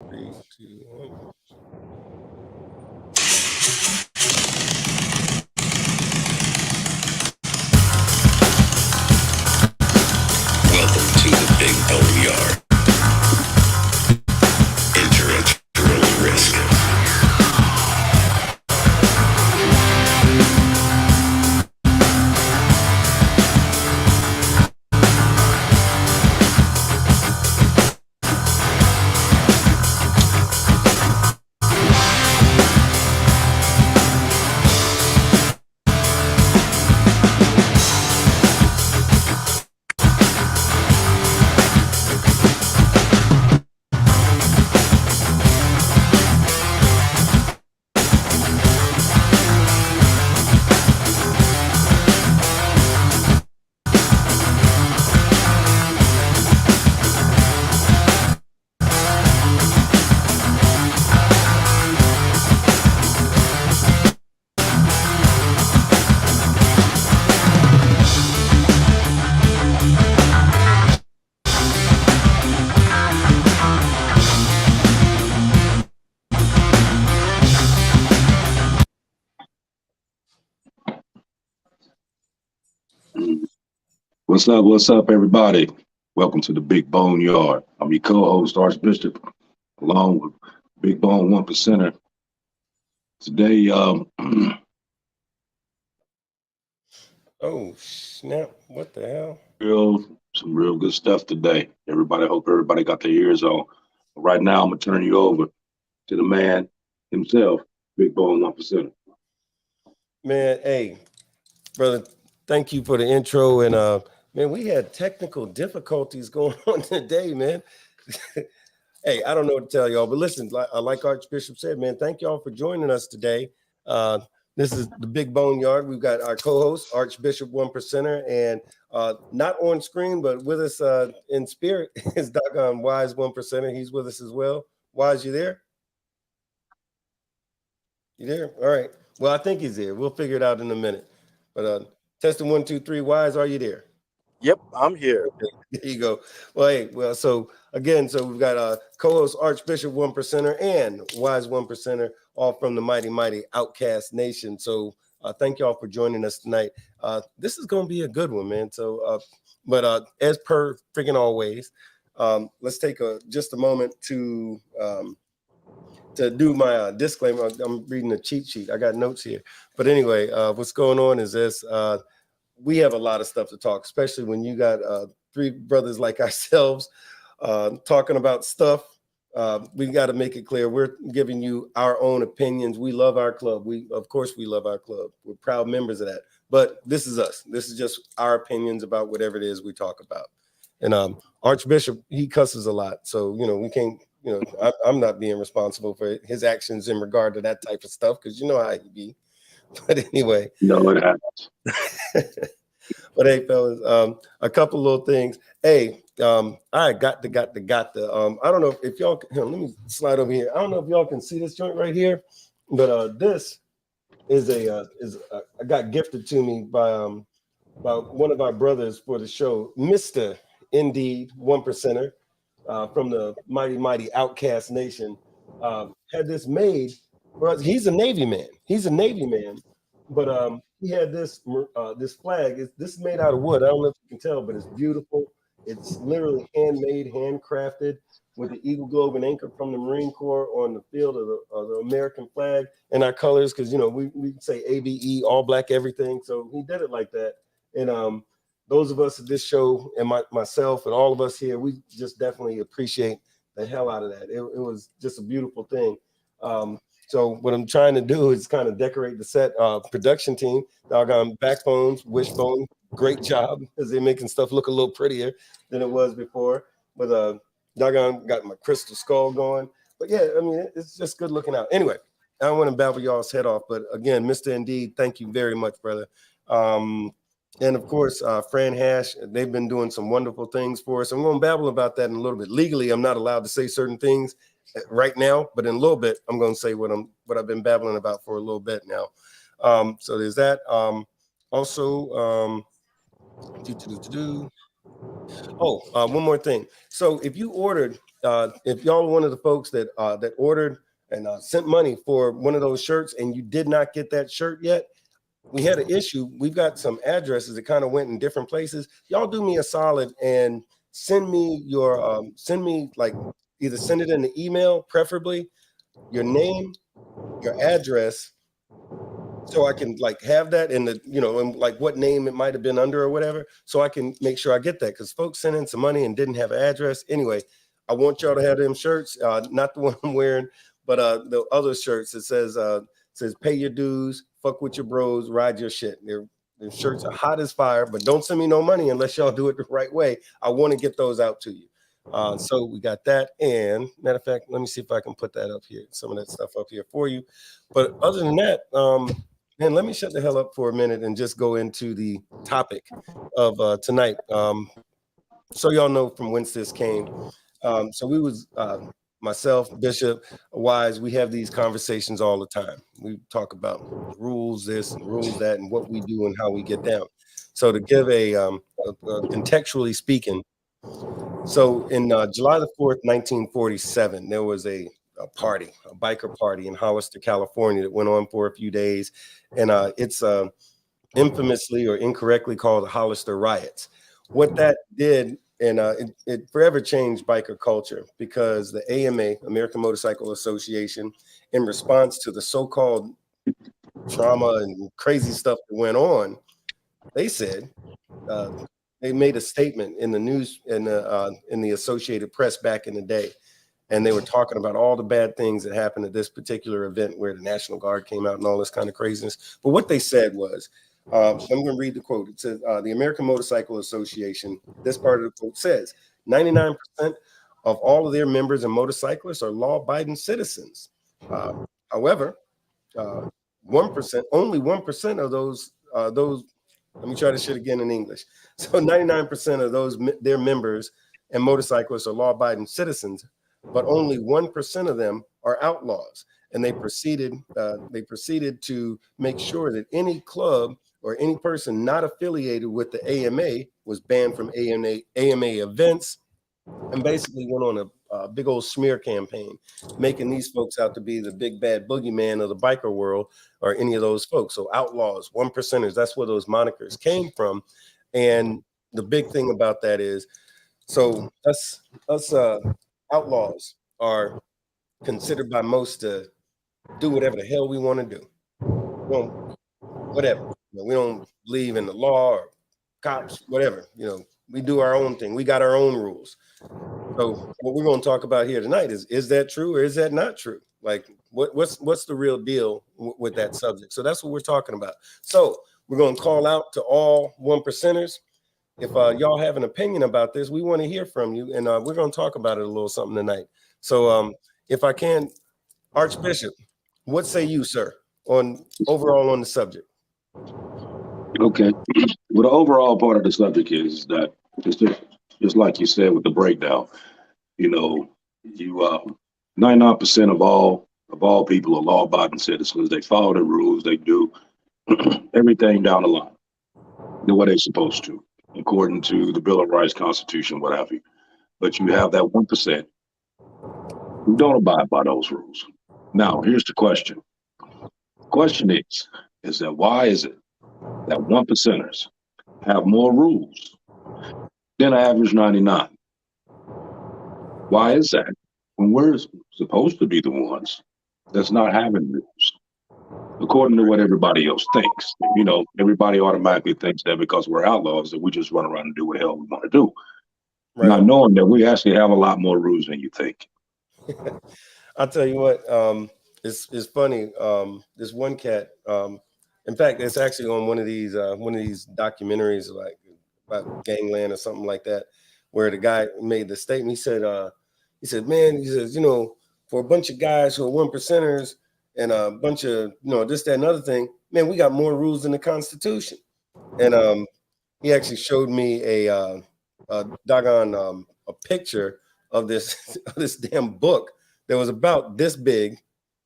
3, 2, 1. Welcome to the Big BoneYard. Enter at your own risk. What's up, everybody? Welcome to the Big BoneYard. I'm your co-host, Archbishop, along with Big Bone One Percenter. Today, Oh, snap. What the hell? some real good stuff today. Hope everybody got their ears on. But right now, I'm gonna turn you over to the man himself, Big Bone One Percenter. Man, hey, brother, thank you for the intro. And man, we had technical difficulties going on today, man. Hey, I don't know what to tell y'all, but listen, like Archbishop said, man, thank y'all for joining us today. This is the Big BoneYard. We've got our co-host, Archbishop One Percenter, and not on screen, but with us in spirit is doggone Wise One Percenter. He's with us as well. Wise, you there? You there? All right. Well, I think he's there. We'll figure it out in a minute. But testing 1, 2, 3. Wise, are you there? Yep, I'm here. There you go. Well, hey, so again, we've got co-host Archbishop One Percenter and Wise One Percenter, all from the mighty Outcast Nation. So thank y'all for joining us tonight. This is going to be a good one, man. So, but as per freaking always, let's take just a moment to do my disclaimer. I'm reading a cheat sheet. I got notes here. But anyway, what's going on is this. We have a lot of stuff to talk, especially when you got three brothers like ourselves talking about stuff. We got to make it clear we're giving you our own opinions. We love our club. Of course we love our club. We're proud members of that. But this is us. This is just our opinions about whatever it is we talk about. And Archbishop, he cusses a lot, so we can't. I'm not being responsible for his actions in regard to that type of stuff because you know how he be. But anyway, No, it happens. But hey, fellas, a couple little things. Hey, I got the. I don't know if y'all. Let me slide over here. I don't know if y'all can see this joint right here, but this is I got gifted to me by one of our brothers for the show, Mr. Indeed One Percenter, from the mighty Outcast Nation. Had this made. Well, he's a Navy man. But he had this flag. This is made out of wood. I don't know if you can tell, but it's beautiful. It's literally handmade, handcrafted with the Eagle Globe and Anchor from the Marine Corps on the field of the American flag and our colors, because we say ABE, all black everything. So he did it like that. And those of us at this show and myself and all of us here, we just definitely appreciate the hell out of that. It was just a beautiful thing. So what I'm trying to do is kind of decorate the set. Production team, doggone Backbones, Wishbone, great job because they're making stuff look a little prettier than it was before. But doggone got my crystal skull going. But yeah, I mean, it's just good looking out. Anyway, I don't want to babble y'all's head off, but again, Mr. Indeed, thank you very much, brother. And of course, Fran Hash, they've been doing some wonderful things for us. I'm going to babble about that in a little bit. Legally, I'm not allowed to say certain things right now, but in a little bit, I'm going to say what I've been babbling about for a little bit now. So there's that. Also, Oh, one more thing. So if you ordered, if y'all were one of the folks that that ordered and sent money for one of those shirts and you did not get that shirt yet, we had an issue. We've got some addresses that kind of went in different places. Y'all do me a solid and send me your send me like either send it in the email, preferably your name, your address, so I can like have that in the, you know, and like what name it might have been under or whatever, so I can make sure I get that, because folks sent in some money and didn't have an address. Anyway, I want y'all to have them shirts, not the one I'm wearing, but the other shirts that says pay your dues, fuck with your bros, ride your shit. Their shirts are hot as fire, but don't send me no money unless y'all do it the right way. I want to get those out to you. So we got that. And matter of fact, let me see if I can put that up here, some of that stuff up here for you. But other than that, man, let me shut the hell up for a minute and just go into the topic of tonight. So y'all know from whence this came. So we was myself, Bishop, Wise. We have these conversations all the time. We talk about rules this and rules that, and what we do and how we get down. So to give a contextually speaking, so in July the 4th, 1947, there was a party, a biker party in Hollister, California, that went on for a few days, and it's infamously or incorrectly called the Hollister riots. What that did, and it forever changed biker culture, because the AMA, American Motorcycle Association, in response to the so-called trauma and crazy stuff that went on, they said, they made a statement in the news in the Associated Press back in the day, and they were talking about all the bad things that happened at this particular event where the National Guard came out and all this kind of craziness. But what they said was, I'm going to read the quote. It says, the American Motorcycle Association, this part of the quote says, 99% of all of their members and motorcyclists are law-abiding citizens. However, 1%, only 1% of those, let me try this shit again in English. So 99% of those, their members and motorcyclists are law-abiding citizens, but only 1% of them are outlaws. And they proceeded to make sure that any club or any person not affiliated with the AMA was banned from AMA events, and basically went on a big old smear campaign, making these folks out to be the big bad boogeyman of the biker world, or any of those folks. So outlaws, 1%ers, that's where those monikers came from. And the big thing about that is, so us outlaws are considered by most to do whatever the hell we want to do. Well, whatever. We don't believe in the law or cops, whatever. You know, we do our own thing. We got our own rules. So what we're going to talk about here tonight is that true or is that not true? Like, what's the real deal with that subject? So that's what we're talking about. So we're going to call out to all 1%ers. If y'all have an opinion about this, we want to hear from you, and we're going to talk about it a little something tonight. So if I can, Archbishop, what say you, sir, on overall on the subject? Okay. Well, the overall part of the subject is that just like you said with the breakdown, you know, you 99% of all people are law-abiding citizens. They follow the rules. They do everything down the line the way they're supposed to, according to the Bill of Rights, Constitution, what have you. But you have that 1% who don't abide by those rules. Now, here's the question. Question is that why is it that 1%ers have more rules than average 99? Why is that? When we're supposed to be the ones that's not having rules, according to what everybody else thinks. You know, everybody automatically thinks that because we're outlaws that we just run around and do what the hell we want to do. Right. Not knowing that we actually have a lot more rules than you think. I'll tell you what, it's funny. This one cat, in fact, it's actually on one of these documentaries like about gangland or something like that, where the guy made the statement. He said, man, he says, you know, for a bunch of guys who are 1%ers and a bunch of, you know, this, that, and other thing, man, we got more rules than the Constitution. And he actually showed me a picture of this damn book that was about this big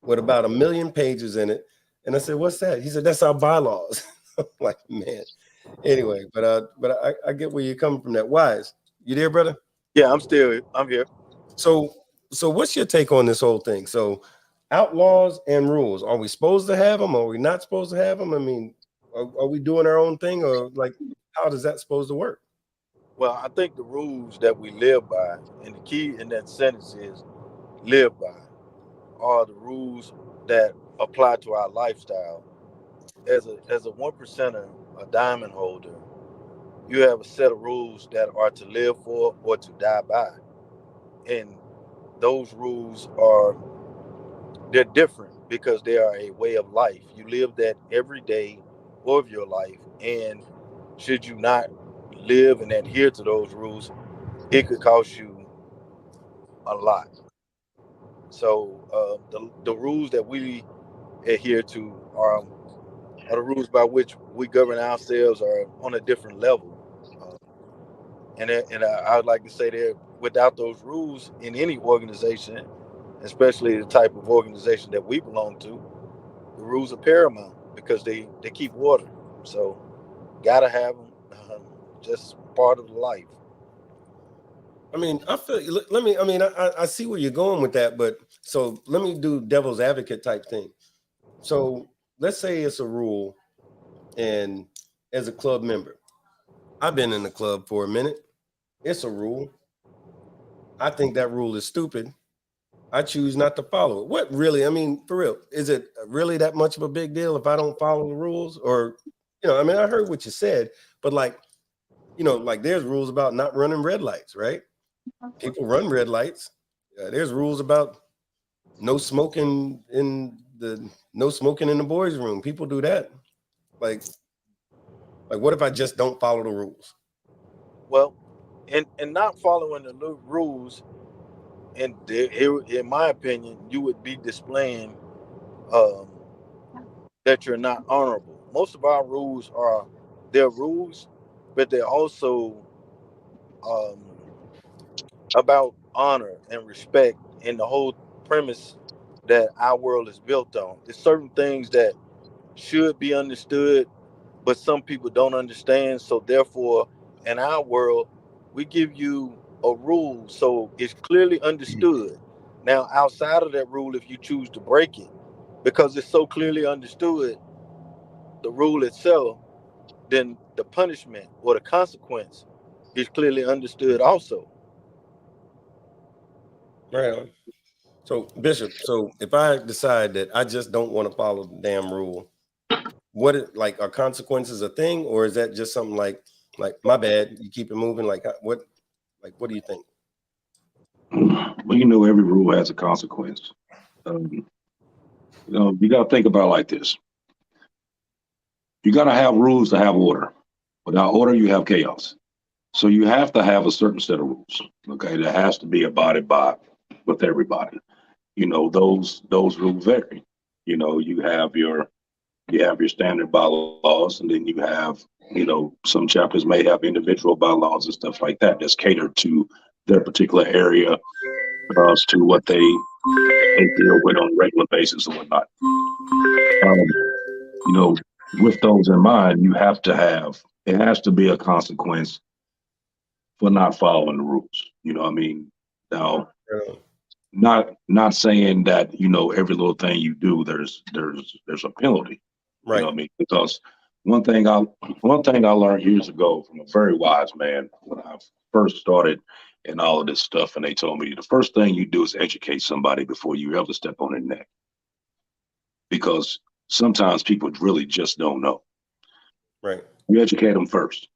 with about 1 million pages in it. And I said, what's that? He said, that's our bylaws. I'm like, man. Anyway, but I get where you're coming from. That Wise, you there, brother? Yeah, I'm here. So what's your take on this whole thing? So outlaws and rules, are we supposed to have them? Are we not supposed to have them? I mean, are we doing our own thing, or like how does that supposed to work? Well, I think the rules that we live by, and the key in that sentence is live by, are the rules that apply to our lifestyle. As a 1%er, a diamond holder, you have a set of rules that are to live for or to die by. And those rules are they're different because they are a way of life. You live that every day of your life, and should you not live and adhere to those rules, it could cost you a lot. So the rules that we adhere to are the rules by which we govern ourselves are on a different level. I would like to say that without those rules in any organization, especially the type of organization that we belong to, the rules are paramount because they keep order. So gotta have them, just part of life. I mean, I feel. Let me. I mean, I see where you're going with that, but so let me do devil's advocate type thing. So let's say it's a rule, and as a club member, I've been in the club for a minute. It's a rule. I think that rule is stupid. I choose not to follow it. What really? I mean, for real, is it really that much of a big deal if I don't follow the rules? Or, I mean, I heard what you said, but like, like there's rules about not running red lights, right? People run red lights. There's rules about no smoking in the boys' room. People do that. Like what if I just don't follow the rules? Well, and not following the rules, and here, in my opinion, you would be displaying um, that you're not honorable. Most of our rules are they're rules, but they're also um, about honor and respect and the whole premise that our world is built on. There's certain things that should be understood, but some people don't understand. So therefore, in our world, we give you a rule so it's clearly understood. Now, outside of that rule, if you choose to break it, because it's so clearly understood, the rule itself, then the punishment or the consequence is clearly understood also. Right on. So Bishop, so if I decide that I just don't want to follow the damn rule, like are consequences a thing, or is that just something like my bad, you keep it moving? What do you think? Well, every rule has a consequence. Um, you got to think about it like this. You got to have rules to have order. Without order, you have chaos. So you have to have a certain set of rules, okay, that has to be abided by with everybody. Those rules vary. You have your standard bylaws, and then you have, some chapters may have individual bylaws and stuff like that that's catered to their particular area as to what they deal with on a regular basis and whatnot. Um, you know, with those in mind, it has to be a consequence for not following the rules. You know what I mean? Now, not saying that, every little thing you do, there's a penalty. You know Right. what I mean? Because one thing I learned years ago from a very wise man when I first started in all of this stuff, and they told me the first thing you do is educate somebody before you ever step on their neck, because sometimes people really just don't know. Right. You educate them first.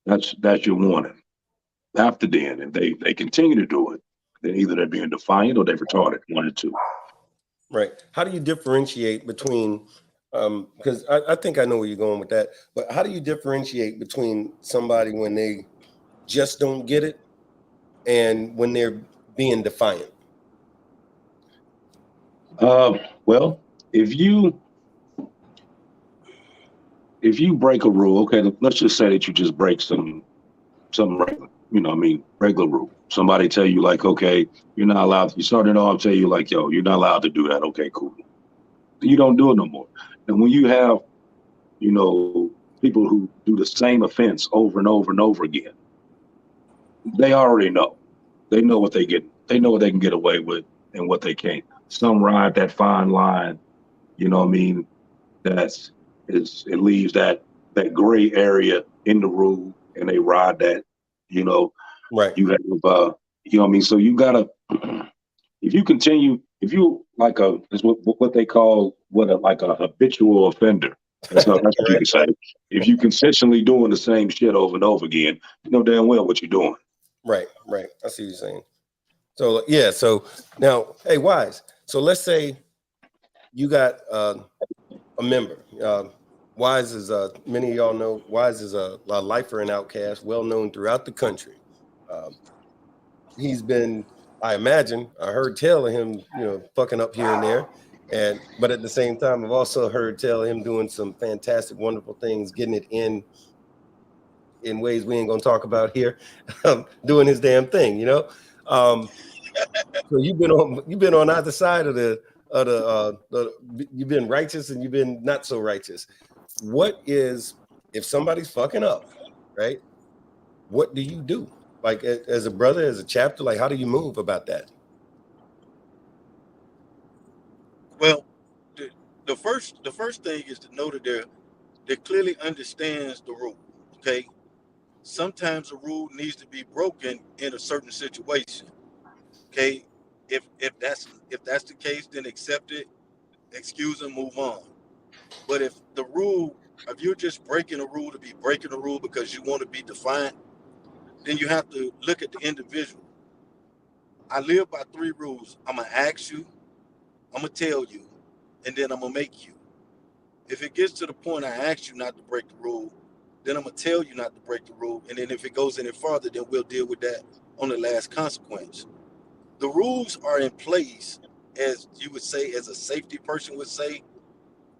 That's your warning. After then, if they continue to do it, then either they're being defiant or they're retarded. One or two. Right. How do you differentiate between because I think I know where you're going with that, but how do you differentiate between somebody when they just don't get it and when they're being defiant? Well, if you break a rule, okay, let's just say that you just break some regular, regular rule. Somebody tell you like, okay, you're not allowed. You started off tell you like, yo, you're not allowed to do that. Okay, cool. You don't do it no more. And when you have, people who do the same offense over and over and over again. They already know. They know what they get. They know what they can get away with and what they can't. Some ride that fine line, you know what I mean? It leaves that gray area in the rule, and they ride that, you know. Right. You have, you know what I mean? So you gotta, if you like is what they call like a habitual offender. That's what you can say. If you consistently doing the same shit over and over again, you know damn well what you're doing. Right. I see what you're saying. So yeah. So now, hey, Wise. So let's say you got a member. Wise is many of y'all know. Wise is a lifer and outcast, well known throughout the country. He's been, I imagine, I heard tell of him, fucking up here and there, but at the same time, I've also heard tell of him doing some fantastic, wonderful things, getting it in ways we ain't gonna talk about here, doing his damn thing, So you've been on either side of you've been righteous and you've been not so righteous. What is, if somebody's fucking up, right? What do you do? Like as a brother, as a chapter, like how do you move about that? Well, the first thing is to know that they clearly understands the rule. Okay, sometimes the rule needs to be broken in a certain situation. Okay, if that's the case, then accept it, excuse and move on. But if you're just breaking a rule to be breaking a rule because you want to be defiant, then you have to look at the individual. I live by 3 rules. I'm gonna ask you, I'm gonna tell you, and then I'm gonna make you. If it gets to the point I ask you not to break the rule, then I'm gonna tell you not to break the rule. And then if it goes any further, then we'll deal with that on the last consequence. The rules are in place, as you would say, as a safety person would say.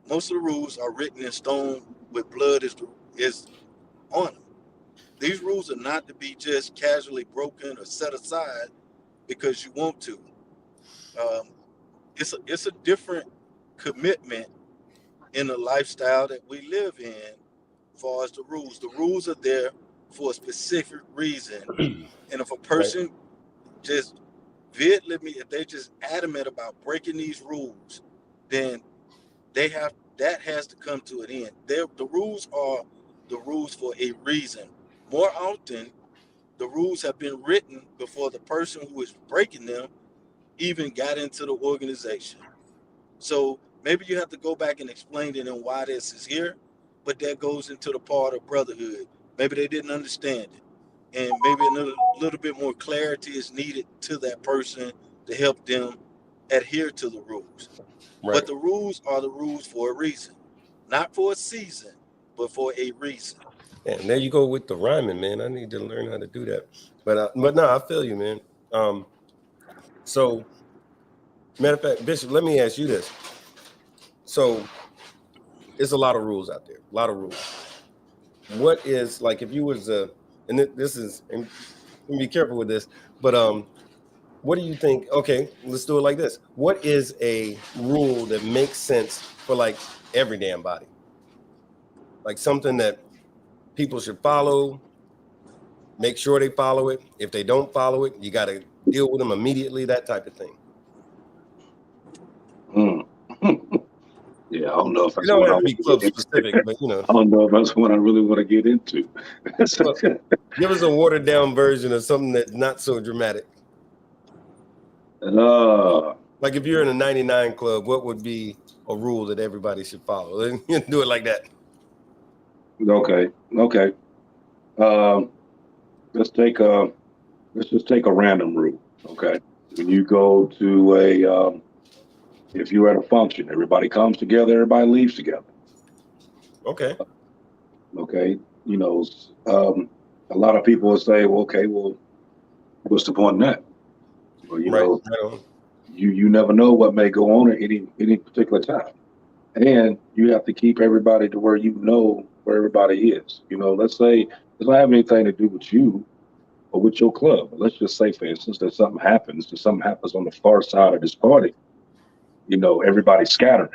Most of the rules are written in stone with blood is on them. These rules are not to be just casually broken or set aside because you want to. It's a different commitment in the lifestyle that we live in. As far as the rules are there for a specific reason. And if a person just if they just adamant about breaking these rules, then that has to come to an end. The rules are the rules for a reason. More often, the rules have been written before the person who is breaking them even got into the organization. So maybe you have to go back and explain to them why this is here, but that goes into the part of brotherhood. Maybe they didn't understand it, and maybe a little bit more clarity is needed to that person to help them adhere to the rules. Right. But the rules are the rules for a reason, not for a season, but for a reason. And there you go with the rhyming, man. I need to learn how to do that. But no, I feel you, man. So, matter of fact, Bishop, let me ask you this. So, it's a lot of rules out there, a lot of rules. What is, like, if you was and this is, and be careful with this, but what do you think? Okay, let's do it like this. What is a rule that makes sense for like every damn body? Like something that people should follow, make sure they follow it. If they don't follow it, you got to deal with them immediately, that type of thing. Yeah, I don't know if that's don't have to be club specific, but I don't know if that's what I really want to get into. Well, give us a watered down version of something that's not so dramatic. Like if you're in a 99 club, what would be a rule that everybody should follow? Do it like that. Okay. Let's just take a random rule. Okay. When you go to if you're at a function, everybody comes together, everybody leaves together. Okay. A lot of people will say, well, okay, well, what's the point in that? Well, you never know what may go on at any particular time. And you have to keep everybody to where you know where everybody is. Let's say it doesn't have anything to do with you or with your club. But let's just say, for instance, that something happens on the far side of this party. Everybody's scattering.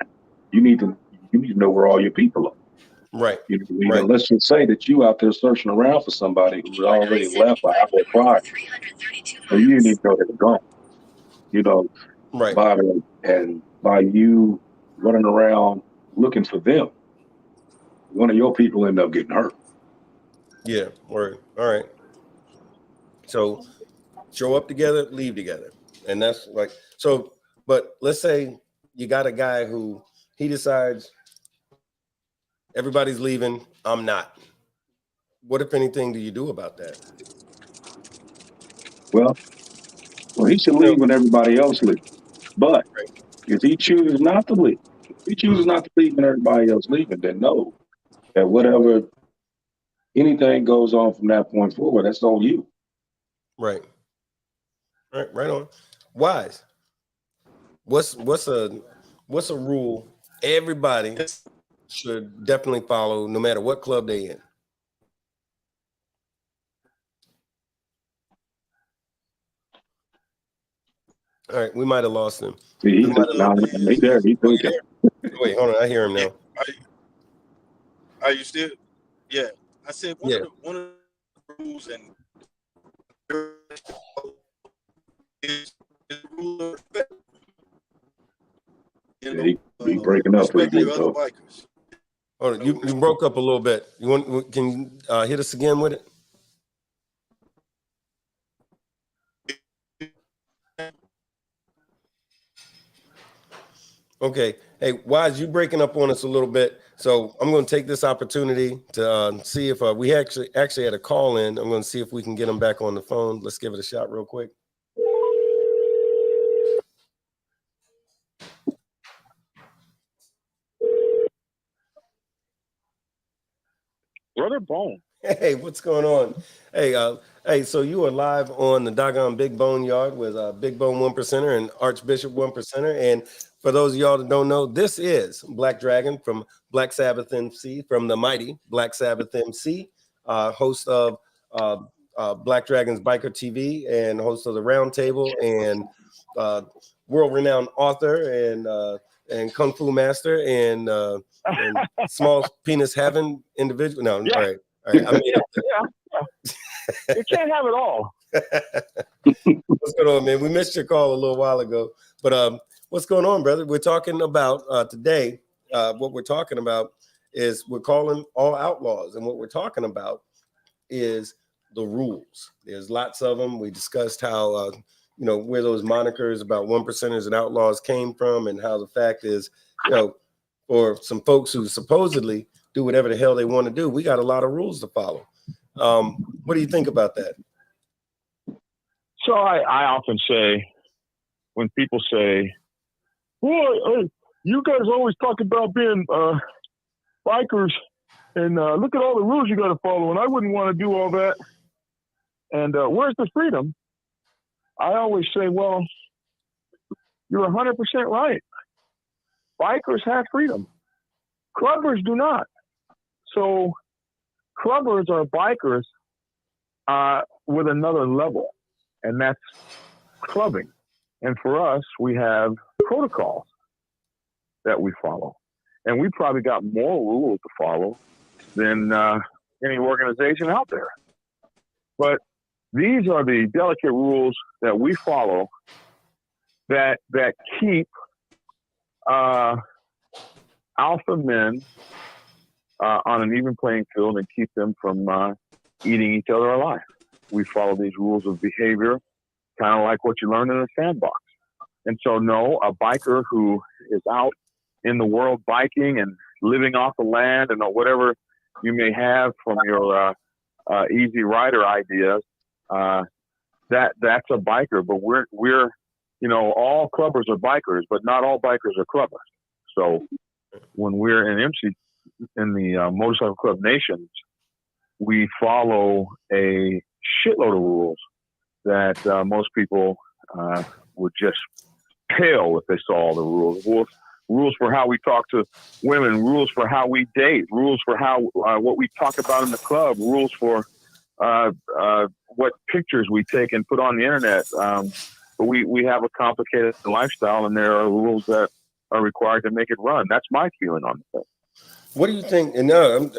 You need to know where all your people are. Right. You know, let's just say that you out there searching around for somebody who's already left or have their pride, and you need to know they're gone. You know, Right. by you running around looking for them, one of your people end up getting hurt. Yeah. Word. All right. So show up together, leave together. And that's like, so, but let's say you got a guy who he decides everybody's leaving, I'm not. What, if anything, do you do about that? Well, he should You know, leave when everybody else leaves. But right. if he chooses not to leave, when everybody else leaving, then know that whatever anything goes on from that point forward, that's on you. Right. Right. Right on. Wise. What's a rule everybody should definitely follow, no matter what club they in? All right, we might have lost him. See, he's there. He's Oh, you thinking. there? Wait, hold on. I hear him Yeah. now. Are you still? Yeah. I said one Yeah. of the rules and is rule of respect. You know, He breaking up pretty respect your good other though. bikers. Hold on, you broke up a little bit. You want? Can you hit us again with it? Okay. Hey, Wise, you breaking up on us a little bit. So I'm going to take this opportunity to see if we actually had a call in. I'm going to see if we can get him back on the phone. Let's give it a shot real quick. Brother Bone. Hey, what's going on? Hey, so you are live on the doggone Big BoneYard with Big Bone 1%er and Archbishop 1%er. And for those of y'all that don't know, this is Black Dragon from Black Sabbath MC, from the mighty Black Sabbath MC, host of Black Dragon's Biker TV and host of the Roundtable, and world-renowned author and Kung Fu master and small penis having individual. No, Yeah. all right. All right, I made up Yeah. You can't have it all. What's going on, man? We missed your call a little while ago, but what's going on, brother? We're talking about today. What we're talking about is we're calling All Outlaws, and what we're talking about is the rules. There's lots of them. We discussed how where those monikers about 1%ers and outlaws came from, and how the fact is, for some folks who supposedly do whatever the hell they want to do, we got a lot of rules to follow. What do you think about that? So I often say, when people say, "Boy, you guys always talk about being bikers, and look at all the rules you got to follow, and I wouldn't want to do all that. And where's the freedom?" I always say, well, you're 100% right. Bikers have freedom. Clubbers do not. So clubbers are bikers with another level, and that's clubbing. And for us, we have protocols that we follow. And we probably got more rules to follow than any organization out there. But these are the delicate rules that we follow that keep alpha men on an even playing field and keep them from eating each other alive. We follow these rules of behavior, kind of like what you learn in a sandbox. And so, no, a biker who is out in the world biking and living off the land and whatever you may have from your easy rider ideas, that's a biker. But we're all clubbers are bikers, but not all bikers are clubbers. So when we're in MC in the Motorcycle Club Nations, we follow a shitload of rules that most people would just pale if they saw all the rules. Rules for how we talk to women, rules for how we date, rules for how what we talk about in the club, rules for what pictures we take and put on the internet. But we have a complicated lifestyle, and there are rules that are required to make it run. That's my feeling on the thing. What do you think? And no,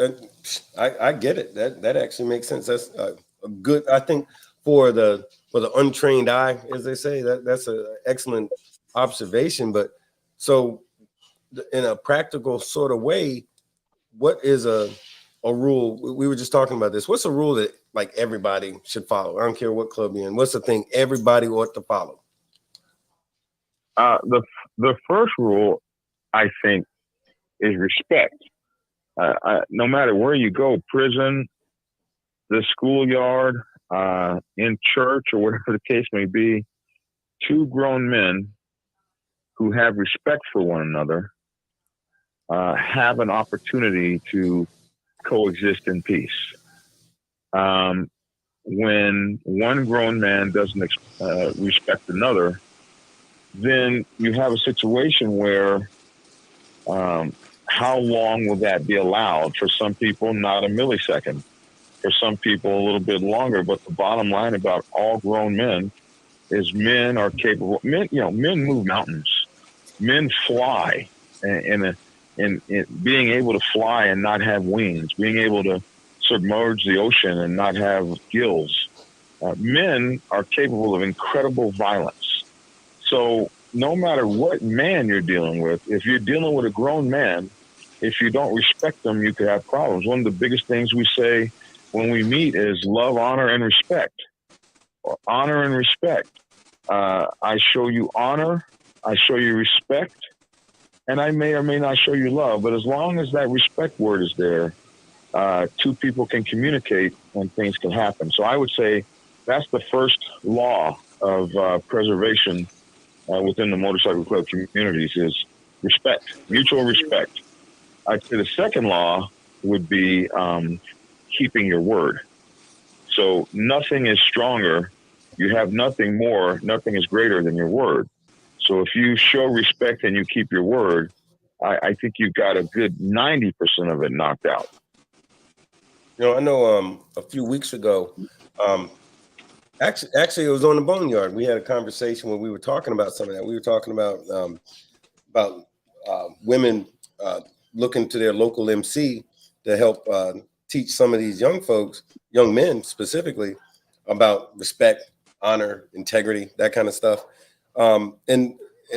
I get it. That actually makes sense. That's a good. I think for the untrained eye, as they say, that's an excellent observation. But so, in a practical sort of way, what is a rule? We were just talking about this. What's a rule that like everybody should follow? I don't care what club you're in. What's the thing everybody ought to follow? The first rule, I think, is respect. No matter where you go, prison, the schoolyard, in church, or whatever the case may be, two grown men who have respect for one another have an opportunity to coexist in peace. When one grown man doesn't respect another, then you have a situation where how long will that be allowed? For some people, not a millisecond. For some people, a little bit longer. But the bottom line about all grown men is men are capable. Men move mountains. Men fly, and being able to fly and not have wings, being able to submerge the ocean and not have gills. Men are capable of incredible violence. So no matter what man you're dealing with, if you're dealing with a grown man, if you don't respect them, you could have problems. One of the biggest things we say when we meet is love, honor, and respect. Honor and respect. I show you honor, I show you respect, and I may or may not show you love. But as long as that respect word is there, two people can communicate and things can happen. So I would say that's the first law of preservation within the motorcycle club communities is respect, mutual respect. I'd say the second law would be keeping your word. So nothing is stronger. You have nothing more. Nothing is greater than your word. So if you show respect and you keep your word, I think you've got a good 90% of it knocked out. I know a few weeks ago, actually it was on the BoneYard. We had a conversation when we were talking about some of that. We were talking about women looking to their local MC to help teach some of these young men specifically, about respect, honor, integrity, that kind of stuff. And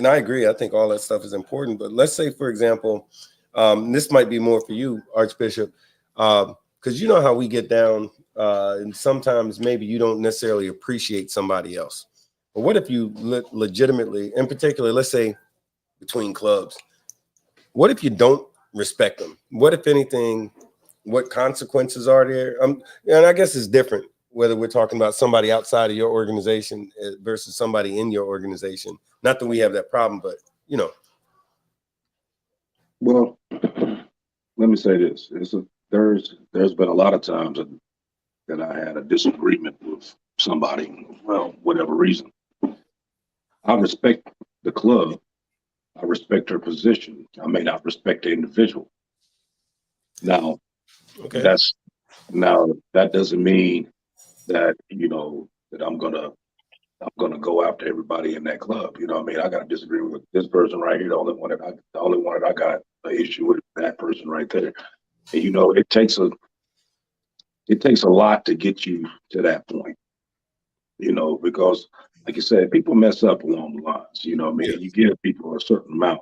I agree. I think all that stuff is important. But let's say, for example, this might be more for you, Archbishop, because you know how we get down, and sometimes maybe you don't necessarily appreciate somebody else. But what if you legitimately, in particular, let's say between clubs, what if you don't respect them? What, if anything, what consequences are there? And I guess it's different whether we're talking about somebody outside of your organization versus somebody in your organization. Not that we have that problem, but Well, let me say this: there's been a lot of times that I had a disagreement with somebody, well, whatever reason. I respect the club. I respect her position. I may not respect the individual. Now, okay. that doesn't mean that that I'm gonna go after everybody in that club. You know what I mean? I gotta disagree with this person right here. The only one that I got an issue with is that person right there. And it takes a lot to get you to that point. Because like you said, people mess up along the lines. You know what I mean? Yeah. You give people a certain amount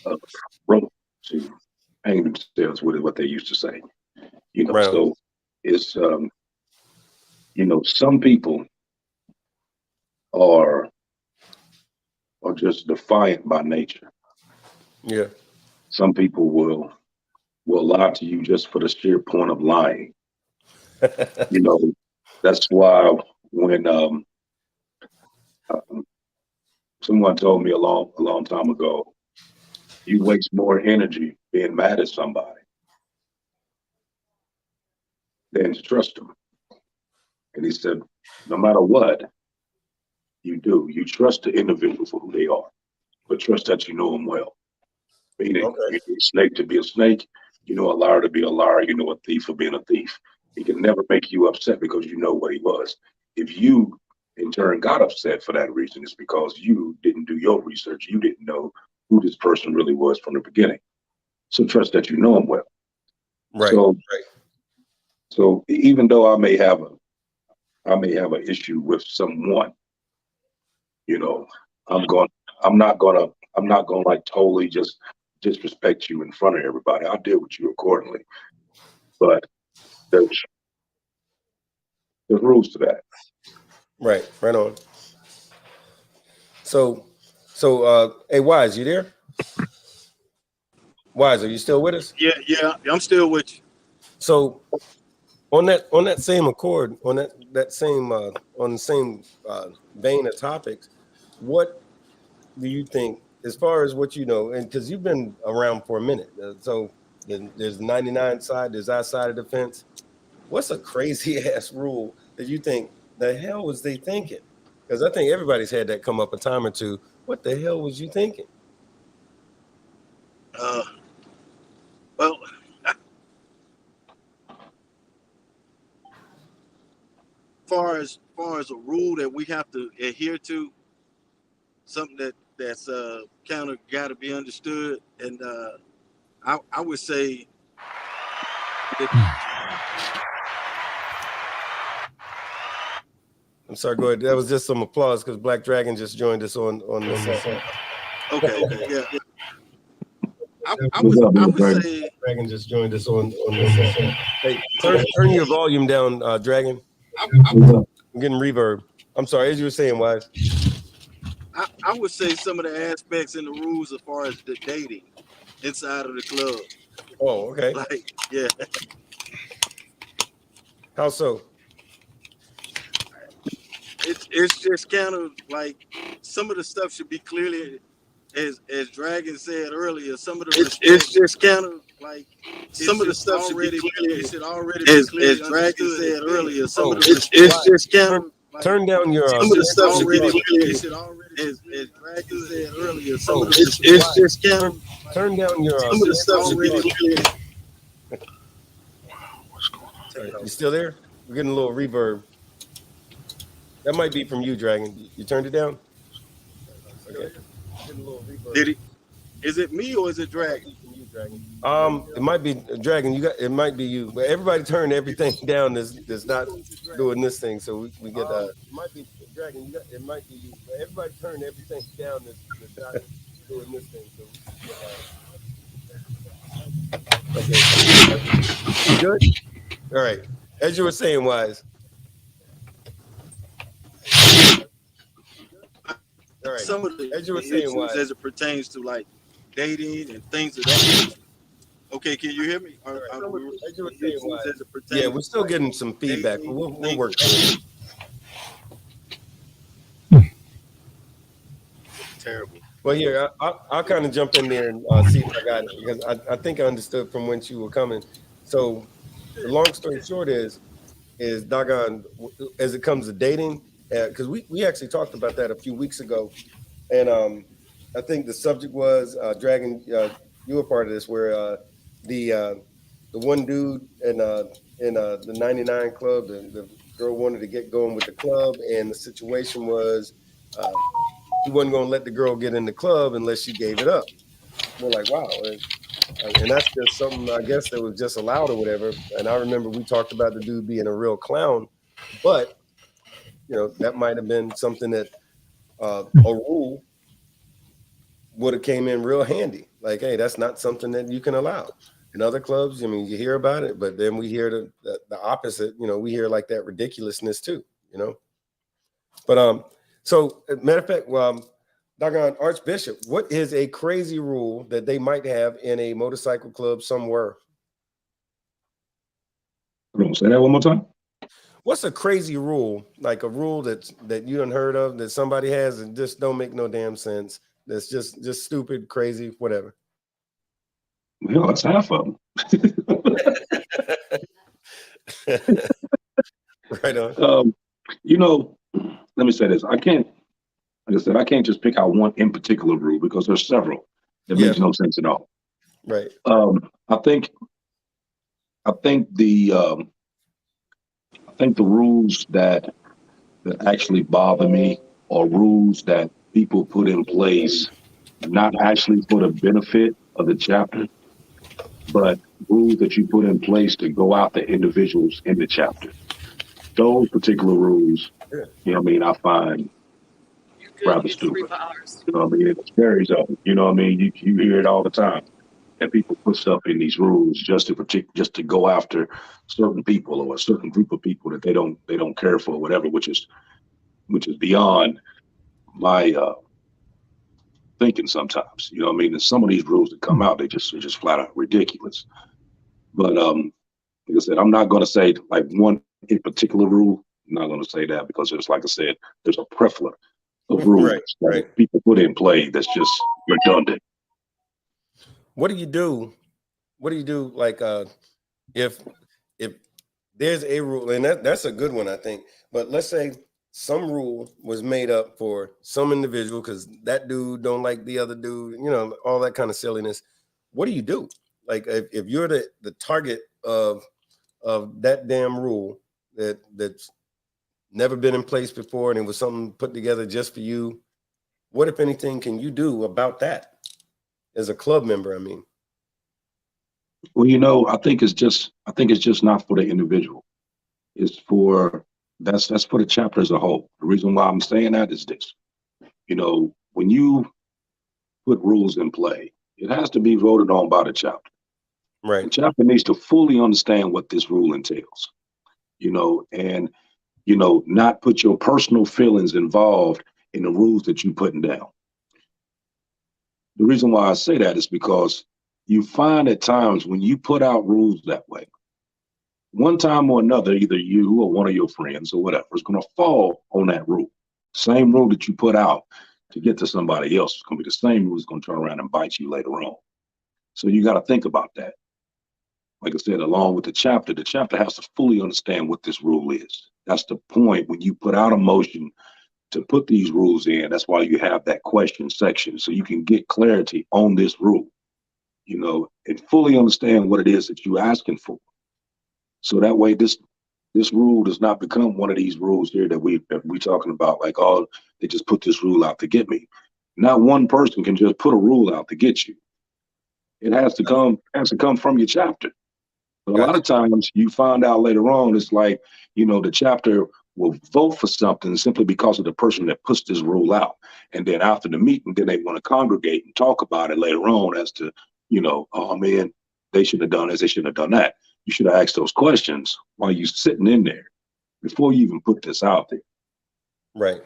of rope to hang themselves with, what they used to say. Right. So it's some people are just defiant by nature. Yeah. Some people will lie to you just for the sheer point of lying. That's why when someone told me a long time ago, you waste more energy being mad at somebody than to trust them. And he said, no matter what you do, you trust the individual for who they are, but trust that you know them well. Meaning, Okay. you know a snake to be a snake, you know a liar to be a liar, you know a thief for being a thief. He can never make you upset because you know what he was. If you, in turn, got upset for that reason, it's because you didn't do your research. You didn't know who this person really was from the beginning. So trust that you know him well. Right. So, right. so even though I may have an issue with someone, you know, I'm not gonna like totally just disrespect you in front of everybody. I'll deal with you accordingly. But there's rules to that. Right. Right on. So, hey, Wise, you there? Wise, are you still with us? Yeah, I'm still with you. So, on that same accord, on the same vein of topics, what do you think, as far as what you know, and because you've been around for a minute, so there's 99 side, there's our side of the fence. What's a crazy ass rule that you think the hell was they thinking? Because I think everybody's had that come up a time or two. What the hell was you thinking? Well, far as a rule that we have to adhere to, something that's kind of got to be understood, and I would say I'm sorry, go ahead. That was just some applause because Black Dragon just joined us on this. Okay, yeah. I would say Dragon just joined us on this. Hey, turn your volume down, Dragon. I'm getting reverb. I'm sorry, as you were saying, Wise. I would say some of the aspects in the rules as far as the dating inside of the club. Oh, okay. Like, yeah. How so? It's just kind of like some of the stuff should be clearly, as Dragon said earlier, some of the it's just kind of like some of the stuff should be clearly, it should already be clearly, as Dragon said earlier, some of the it's just kind of like, turn down your some of the stuff should be clearly, it should already, as Dragon said earlier, some of the it's just kind of turn down your some of the stuff should be clearly. You still there? We're getting a little reverb. That might be from you, Dragon. You turned it down? Okay. Did he? Is it me or is it Dragon? It might be Dragon. It might be you. But everybody turn everything down that's not doing this thing. So we get it might be Dragon. It might be you. But everybody turn everything down that's not doing this thing. So we get okay. Good. All right. As you were saying, Wise. All right. Some of the as you were saying, Wise, as it pertains to like dating and things of that nature. Okay, can you hear me? As you were saying, Wise, yeah, we're still getting some feedback, but we'll work through it. Terrible. Well, here, I'll kind of jump in there and see if I got it, because I think I understood from whence you were coming. So the long story short is doggone, as it comes to dating, because we actually talked about that a few weeks ago, and I think the subject was Dragon. You were part of this, where the one dude in the 99 club, the girl wanted to get going with the club, and the situation was he wasn't going to let the girl get in the club unless she gave it up. We're like, wow. And that's just something, I guess, that was just allowed or whatever. And I remember we talked about the dude being a real clown, but that might have been something that a rule would have came in real handy. Like, hey, that's not something that you can allow. In other clubs, I mean, you hear about it, but then we hear the opposite. We hear like that ridiculousness too. But so matter of fact, doggone Archbishop, what is a crazy rule that they might have in a motorcycle club somewhere? Say that one more time. What's a crazy rule, like a rule that you done heard of, that somebody has and just don't make no damn sense? That's just stupid, crazy, whatever. Well, it's half of them. Right on. Let me say this. I can't just pick out one in particular rule, because there's several that makes no sense at all. Right. I think the rules that actually bother me are rules that people put in place not actually for the benefit of the chapter, but rules that you put in place to go out the individuals in the chapter. Those particular rules, you know what I mean, I find rather stupid. You know what I mean? It varies of it. You know what I mean? You hear it all the time. And people put stuff in these rules just to go after certain people or a certain group of people that they don't care for, whatever, which is beyond my thinking sometimes. You know what I mean? And some of these rules that come out, they're just flat out ridiculous. But like I said, I'm not gonna say like one in particular rule. I'm not gonna say that because it's like I said, there's a plethora of rules that people put in play that's just redundant. What do you do? What do you do? Like, if there's a rule, and that's a good one, I think. But let's say some rule was made up for some individual because that dude don't like the other dude, you know, all that kind of silliness. What do you do? Like, if you're the target of that damn rule that's never been in place before, and it was something put together just for you, what, if anything, can you do about that as a club member? I mean. Well, you know, I think it's just not for the individual. It's for that's for the chapter as a whole. The reason why I'm saying that is this. You know, when you put rules in play, it has to be voted on by the chapter. Right. The chapter needs to fully understand what this rule entails. You know, and you know, not put your personal feelings involved in the rules that you're putting down. The reason why I say that is because you find at times when you put out rules that way, one time or another, either you or one of your friends or whatever is going to fall on that rule. Same rule that you put out to get to somebody else is going to be the same rule that's going to turn around and bite you later on. So you got to think about that. Like I said, along with the chapter has to fully understand what this rule is. That's the point when you put out a motion to put these rules in. That's why you have that question section, so you can get clarity on this rule, you know, and fully understand what it is that you're asking for. So that way, this rule does not become one of these rules here that we talking about, like, oh, they just put this rule out to get me. Not one person can just put a rule out to get you. It has to come from your chapter. But a lot of times you find out later on, it's like, you know, the chapter will vote for something simply because of the person that puts this rule out. And then after the meeting, then they want to congregate and talk about it later on as to, you know, oh man, they should have done this, they should have done that. You should have asked those questions while you're sitting in there before you even put this out there. Right.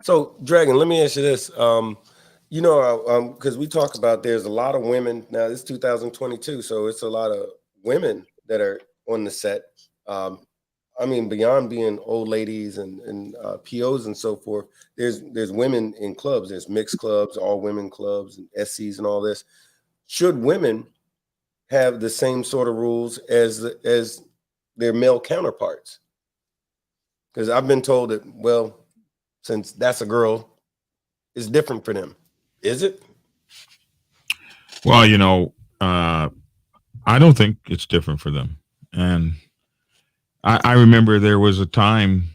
So, Dragon, let me ask you this. You know, because we talk about there's a lot of women now. It's 2022, so it's a lot of women that are on the set. I mean, beyond being old ladies and POs and so forth, there's women in clubs. There's mixed clubs, all women clubs, and SCs and all this. Should women have the same sort of rules as their male counterparts? Because I've been told that, well, since that's a girl, it's different for them. Is it? Well, you know, I don't think it's different for them. And I remember there was a time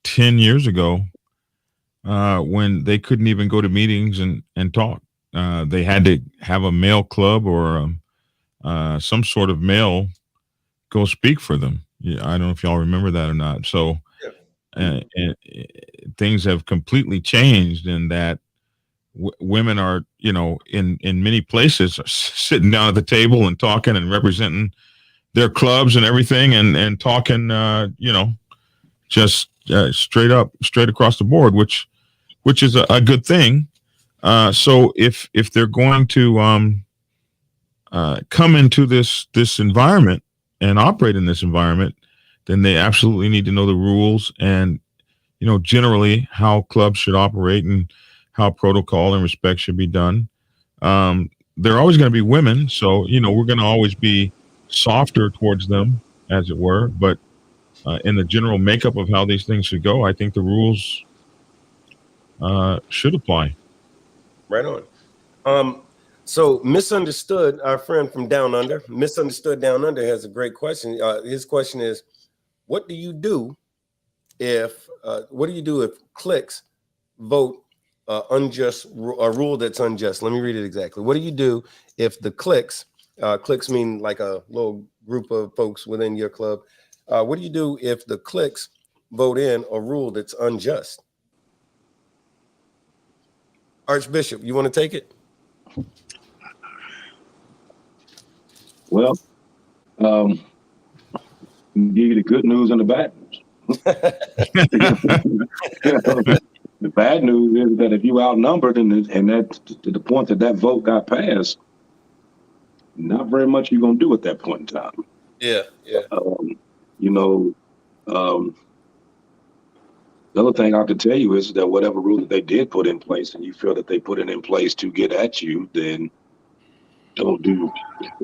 10 years ago when they couldn't even go to meetings and talk. They had to have a male club or some sort of male go speak for them. Yeah, I don't know if y'all remember that or not. So things have completely changed in that women are, you know, in many places sitting down at the table and talking and representing their clubs and everything and talking, you know, just straight across the board, which is a good thing. So if they're going to come into this environment and operate in this environment, then they absolutely need to know the rules and, you know, generally how clubs should operate and how protocol and respect should be done. They're always going to be women, so, you know, we're going to always be softer towards them, as it were. But in the general makeup of how these things should go, I think the rules should apply. Right on. So Misunderstood, our friend from Down Under, Misunderstood Down Under has a great question. His question is, what do you do if cliques vote unjust, a rule that's unjust? Let me read it exactly. What do you do if the cliques Cliques mean like a little group of folks within your club. What do you do if the cliques vote in a rule that's unjust? Archbishop, you want to take it? Well, give you the good news and the bad news. The bad news is that if you outnumbered and that to the point that vote got passed, not very much you're gonna do at that point in time. Yeah. You know, the other thing I can tell you is that whatever rule that they did put in place, and you feel that they put it in place to get at you, then don't do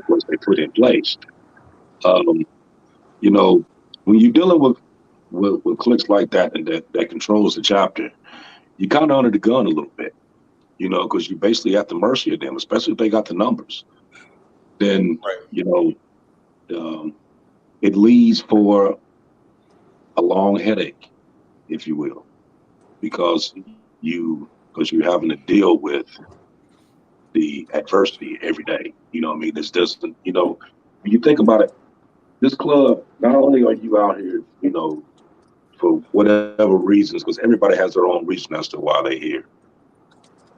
what they put in place. You know, when you're dealing with cliques like that and that controls the chapter, you kind of under the gun a little bit, you know, because you're basically at the mercy of them, especially if they got the numbers. Then, Right. you know, it leads for a long headache, if you will, because you're having to deal with the adversity every day. You know what I mean? This doesn't, you know, when you think about it, this club, not only are you out here, you know, for whatever reasons, because everybody has their own reason as to why they're here.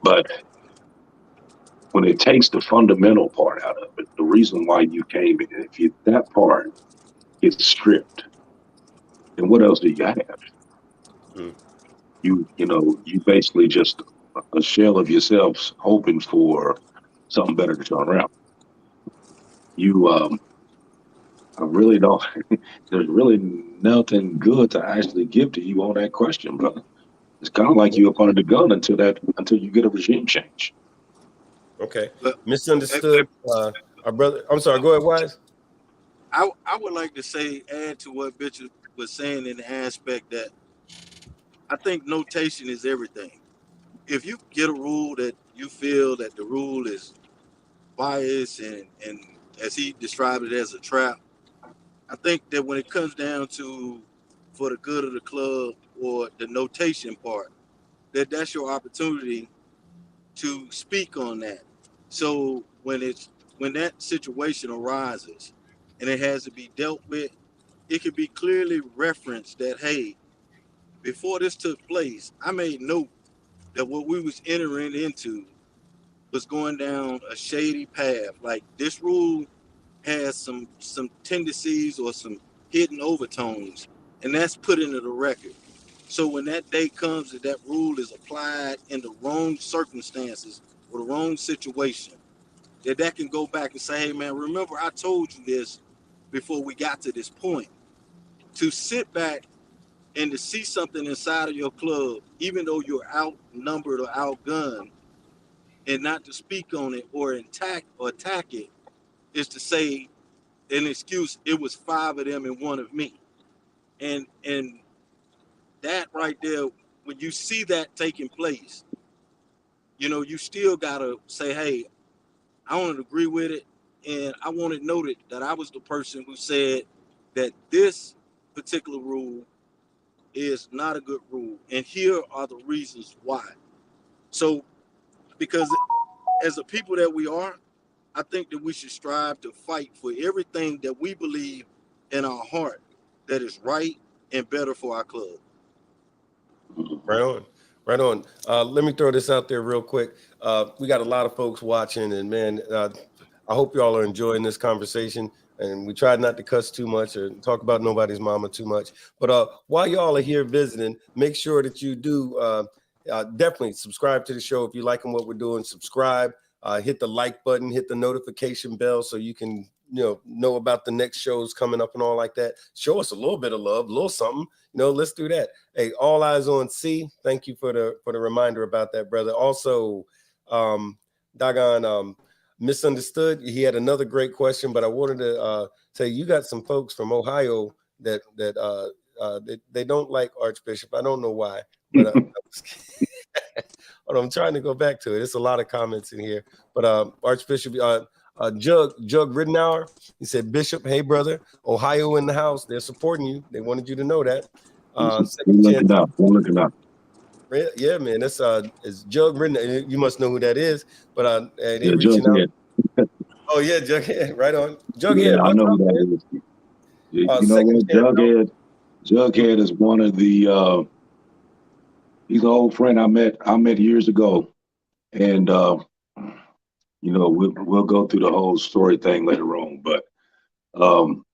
But when it takes the fundamental part out of it, the reason why you came in, if that part gets stripped, then what else do you have? Mm. You know, you basically just a shell of yourselves hoping for something better to turn around. I really don't, there's really nothing good to actually give to you on that question, brother. It's kind of like you up under the gun until you get a regime change. Okay. But Misunderstood. Our brother, I'm sorry, go ahead, Wise. I would like to say, add to what Bishop was saying in the aspect that I think notation is everything. If you get a rule that you feel that the rule is biased and as he described it as a trap, I think that when it comes down to for the good of the club or the notation part, that's your opportunity to speak on that. So when that situation arises and it has to be dealt with, it could be clearly referenced that, hey, before this took place, I made note that what we was entering into was going down a shady path. Like this rule has some tendencies or some hidden overtones, and that's put into the record. So when that day comes that rule is applied in the wrong circumstances or the wrong situation, that can go back and say, hey man, remember I told you this before we got to this point. To sit back and to see something inside of your club, even though you're outnumbered or outgunned, and not to speak on it or attack it, is to say an excuse, it was 5 of them and 1 of me. And that right there, when you see that taking place, you know, you still gotta say, hey, I don't agree with it. And I want it noted that I was the person who said that this particular rule is not a good rule. And here are the reasons why. So, because as a people that we are, I think that we should strive to fight for everything that we believe in our heart that is right and better for our club. Right on. Right on. Let me throw this out there real quick. We got a lot of folks watching, and man, I hope y'all are enjoying this conversation. And we tried not to cuss too much or talk about nobody's mama too much. But while y'all are here visiting, make sure that you do definitely subscribe to the show. If you're liking what we're doing, subscribe, hit the like button, hit the notification bell so you can know about the next shows coming up and all like that. Show us a little bit of love, a little something. Let's do that. Hey, All Eyes on C. Thank you for the reminder about that, brother. Also, Misunderstood. He had another great question, but I wanted to say you got some folks from Ohio that they don't like Archbishop. I don't know why, but I'm trying to go back to it. It's a lot of comments in here, but Archbishop. Jug Ridenour, he said, Bishop, hey brother, Ohio in the house. They're supporting you. They wanted you to know that. Looking up. Yeah, man, that's it's Jug Ridenour. You must know who that is, but Yeah, reaching out. Oh yeah, Jughead, right on. Yeah, Jughead, I what's know up, who that man? is. You know Second what? chance. Jughead is one of the he's an old friend I met years ago. And we'll go through the whole story thing later on. But um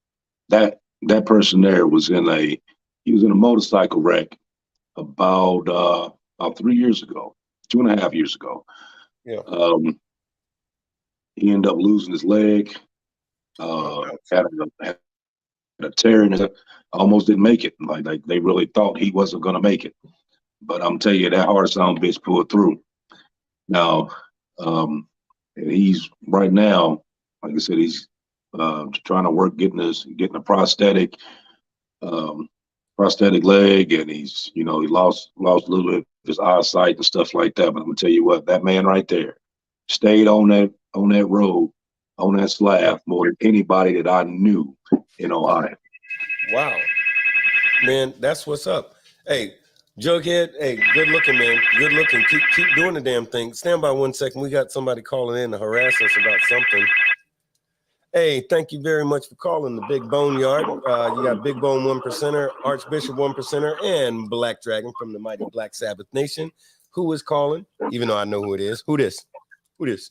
that person there was in a motorcycle wreck about 3 years ago, 2.5 years ago. Yeah. He ended up losing his leg, had a tear in it, almost didn't make it. Like they really thought he wasn't gonna make it. But I'm telling you, that hard sound bitch pulled through. Now, and he's right now, like I said, he's trying to work getting a prosthetic leg, and he's he lost a little bit of his eyesight and stuff like that. But I'm gonna tell you what, that man right there stayed on that road, on that slab more than anybody that I knew in Ohio. Wow, man, that's what's up. Hey, Jughead, hey, good looking, man. Good looking. Keep doing the damn thing. Stand by 1 second. We got somebody calling in to harass us about something. Hey, thank you very much for calling the Big BoneYard. You got Big Bone 1%er, Archbishop 1%er, and Black Dragon from the mighty Black Sabbath Nation. Who is calling? Even though I know who it is. Who this? This is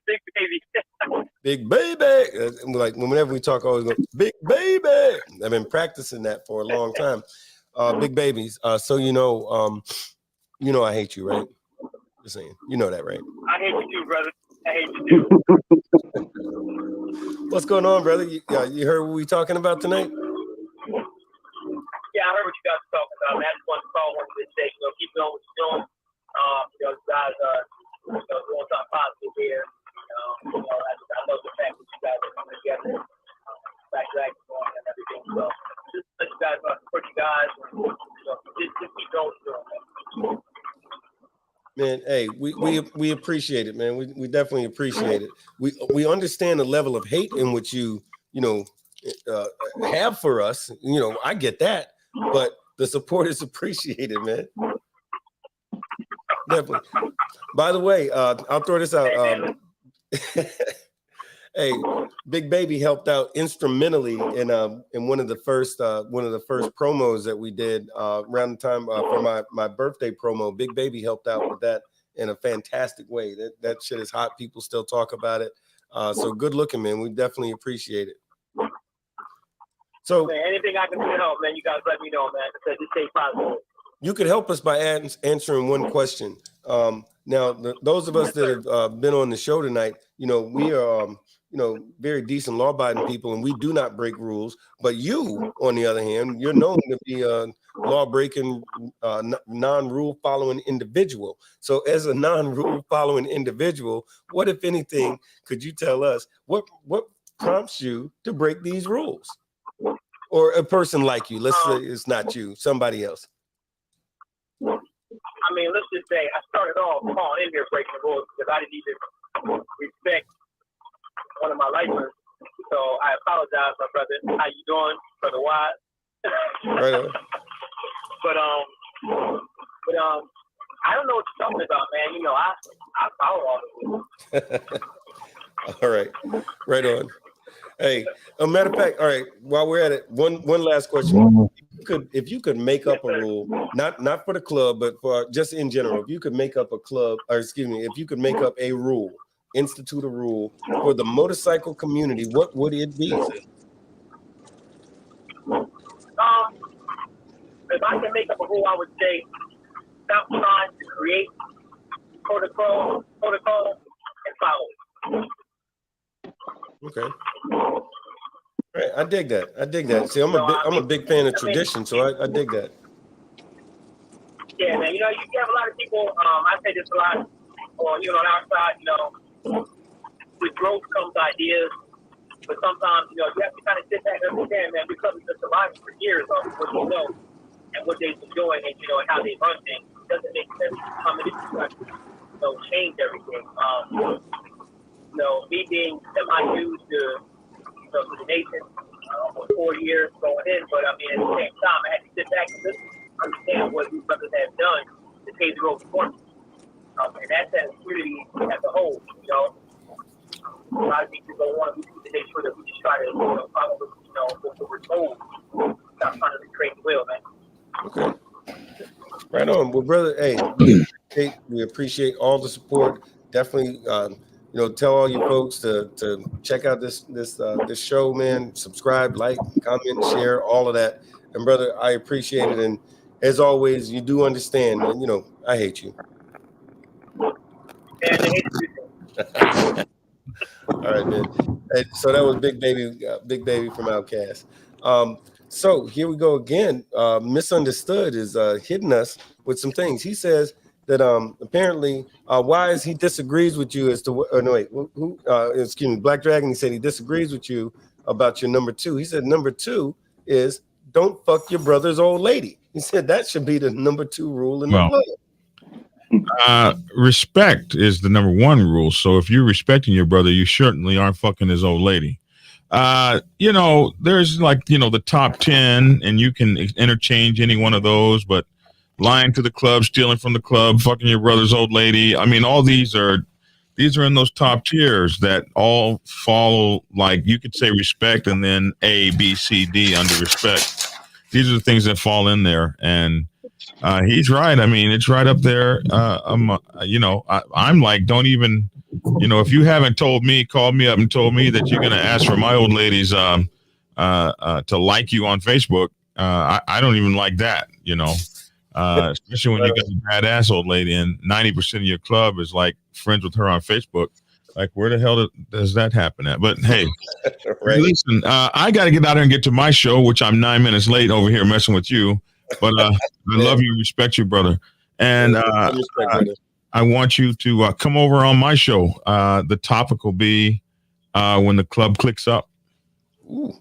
Big Baby. Big Baby. Like whenever we talk, I always go, Big Baby. I've been practicing that for a long time. Big Babies. So you know I hate you, right? Just saying. You know that, right? I hate you too, brother. I hate you too. What's going on, brother? You heard what we talking about tonight? Yeah, I heard what you guys were talking about. Man, I just wanted to call one of this day. Keep doing what you're doing. You guys are doing something positive here. I love the fact that you guys are coming together, Black Dragon and everything. So just let you guys support you guys. Just keep doing what you're doing, man. Man, hey, we appreciate it, man. We definitely appreciate it. We understand the level of hate in which you have for us. I get that, but the support is appreciated, man. Definitely. By the way, I'll throw this out. Hey, Big Baby helped out instrumentally in one of the first promos that we did around the time for my birthday promo. Big Baby helped out with that in a fantastic way. That shit is hot. People still talk about it. So good looking, man. We definitely appreciate it. So man, anything I can do to help, man, you guys let me know, man. Just stay positive. You could help us by answering one question. Now, those of us that have been on the show tonight, we are, very decent law-abiding people, and we do not break rules. But you, on the other hand, you're known to be a law-breaking, non-rule following individual. So as a non-rule following individual, what, if anything, could you tell us what prompts you to break these rules? Or a person like you, let's say it's not you, somebody else. I mean, let's just say I started off calling in here breaking the rules because I didn't even respect one of my licenses. So I apologize, my brother. How you doing, Brother Wise? Right on. But I don't know what you're talking about, man. I follow all the rules. All right, right on. Hey, a matter of fact, all right, while we're at it, one last question. If you could make up a rule, not for the club, but for just in general, if you could make up if you could make up a rule, institute a rule for the motorcycle community, what would it be? If I can make up a rule, I would say stop trying to create protocol and follow it. Okay. All right, I dig that. See, I'm a big fan of tradition, so I dig that. Yeah, man. You have a lot of people. I say this a lot, on our side. With growth comes ideas, but sometimes you have to kind of sit back and understand, man. Because we've been surviving for years on what you know and what they've been doing, and and how they run things. It doesn't make sense to come in and change everything. Me being semi-new to the nation for 4 years going in, but I mean, at the same time, I had to sit back and listen, understand what these brothers have done to pave the road for me. And that's that community as a whole, lot of people don't want to make sure that we just try to follow what we're told. Stop trying to recreate the wheel, man. Okay. Right on. Well, brother, hey, we appreciate all the support. Definitely, tell all your folks to check out this show, man. Subscribe, like, comment, share, all of that. And brother, I appreciate it. And as always, you do understand, man. I hate you. All right, man. Hey, so that was Big Baby from Outkast. So here we go again. Misunderstood is hitting us with some things. He says that apparently Wise, he disagrees with you as to excuse me, Black Dragon. He said he disagrees with you about your number 2. He said number 2 is don't fuck your brother's old lady. He said that should be the number 2 rule in the club. Respect is the number 1 rule. So if you're respecting your brother, you certainly aren't fucking his old lady. There's the top 10 and you can interchange any one of those, but lying to the club, stealing from the club, fucking your brother's old lady. I mean, all these are in those top tiers that all follow, like you could say respect and then A, B, C, D under respect. These are the things that fall in there. And he's right. I mean, it's right up there. I'm like, don't even, if you haven't called me up and told me that you're going to ask for my old ladies to like you on Facebook. I don't even like that, especially when you got a badass old lady and 90% of your club is like friends with her on Facebook. Like, where the hell does that happen at? But hey, right. Listen, I got to get out there and get to my show, which I'm 9 minutes late over here messing with you. But I love you, respect you, brother. And I want you to come over on my show. The topic will be when the club clicks up. Ooh.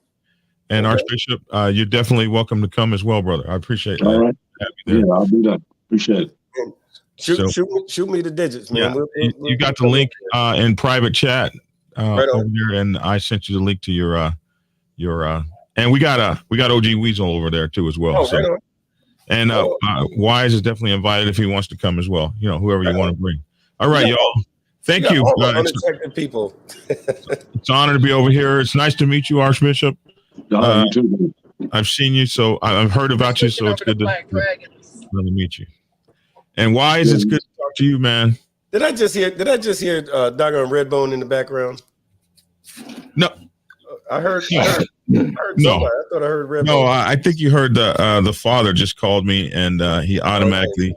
And Archbishop, you're definitely welcome to come as well, brother. I appreciate that. All right. Yeah, I'll do that. Appreciate it. Shoot me the digits, man. Yeah, you got the link in private chat right over here, and I sent you the link to your and we got OG Weasel over there too as well. Right on. And Wise is definitely invited if he wants to come as well. Whoever you want to bring. All right, y'all. Thank you. All unexpected people. It's an honor to be over here. It's nice to meet you, Archbishop. You too. I've seen you, so I've heard about you, so it's good to meet you. And Wise, it's good to talk to you, man. Did I just hear doggone Redbone in the background? No. I heard no. Somebody. I thought I heard Redbone. No, I think you heard the father just called me and he automatically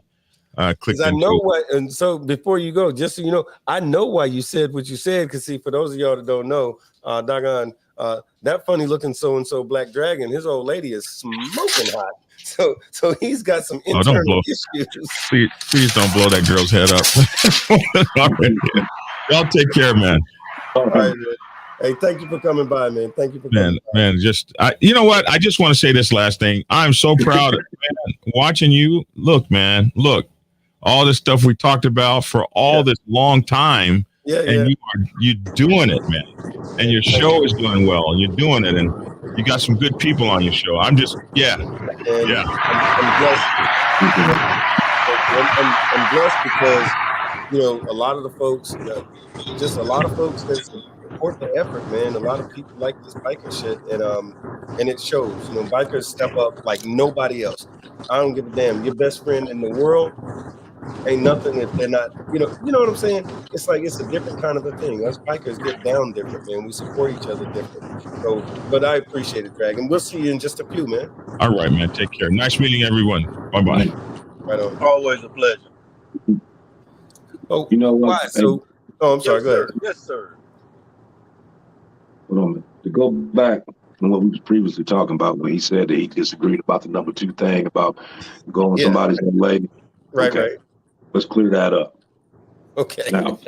clicked. I know what, and so before you go, just so you know, I know why you said what you said, because see, for those of y'all that don't know, doggone that funny looking so-and-so Black Dragon, his old lady is smoking hot. So he's got some internal issues. Please don't blow that girl's head up. Y'all take care, man. All right, man. Hey, thank you for coming by, man. Thank you for coming by. Man, you know what? I just want to say this last thing. I'm so proud of watching you. Look, man, all this stuff we talked about for all this long time. And you're doing it, man. And your show is doing well, and you're doing it, and you got some good people on your show. I'm just, I'm blessed. I'm blessed because a lot of the folks, just a lot of folks that support the effort, man. A lot of people like this biker shit, and it shows. Bikers step up like nobody else. I don't give a damn. Your best friend in the world ain't nothing if they're not, you know what I'm saying? It's like it's a different kind of a thing. Us bikers get down different, man. We support each other different. So, but I appreciate it, Dragon. We'll see you in just a few, man. All right, man. Take care. Nice meeting everyone. Bye-bye. Right on. Always a pleasure. Oh, you know what? Why? So, I'm sorry. Go ahead. Yes, sir. Hold on. To go back on what we was previously talking about when he said that he disagreed about the number 2 thing about going somebody's leg. Right, okay. right. Let's clear that up. Okay. Now,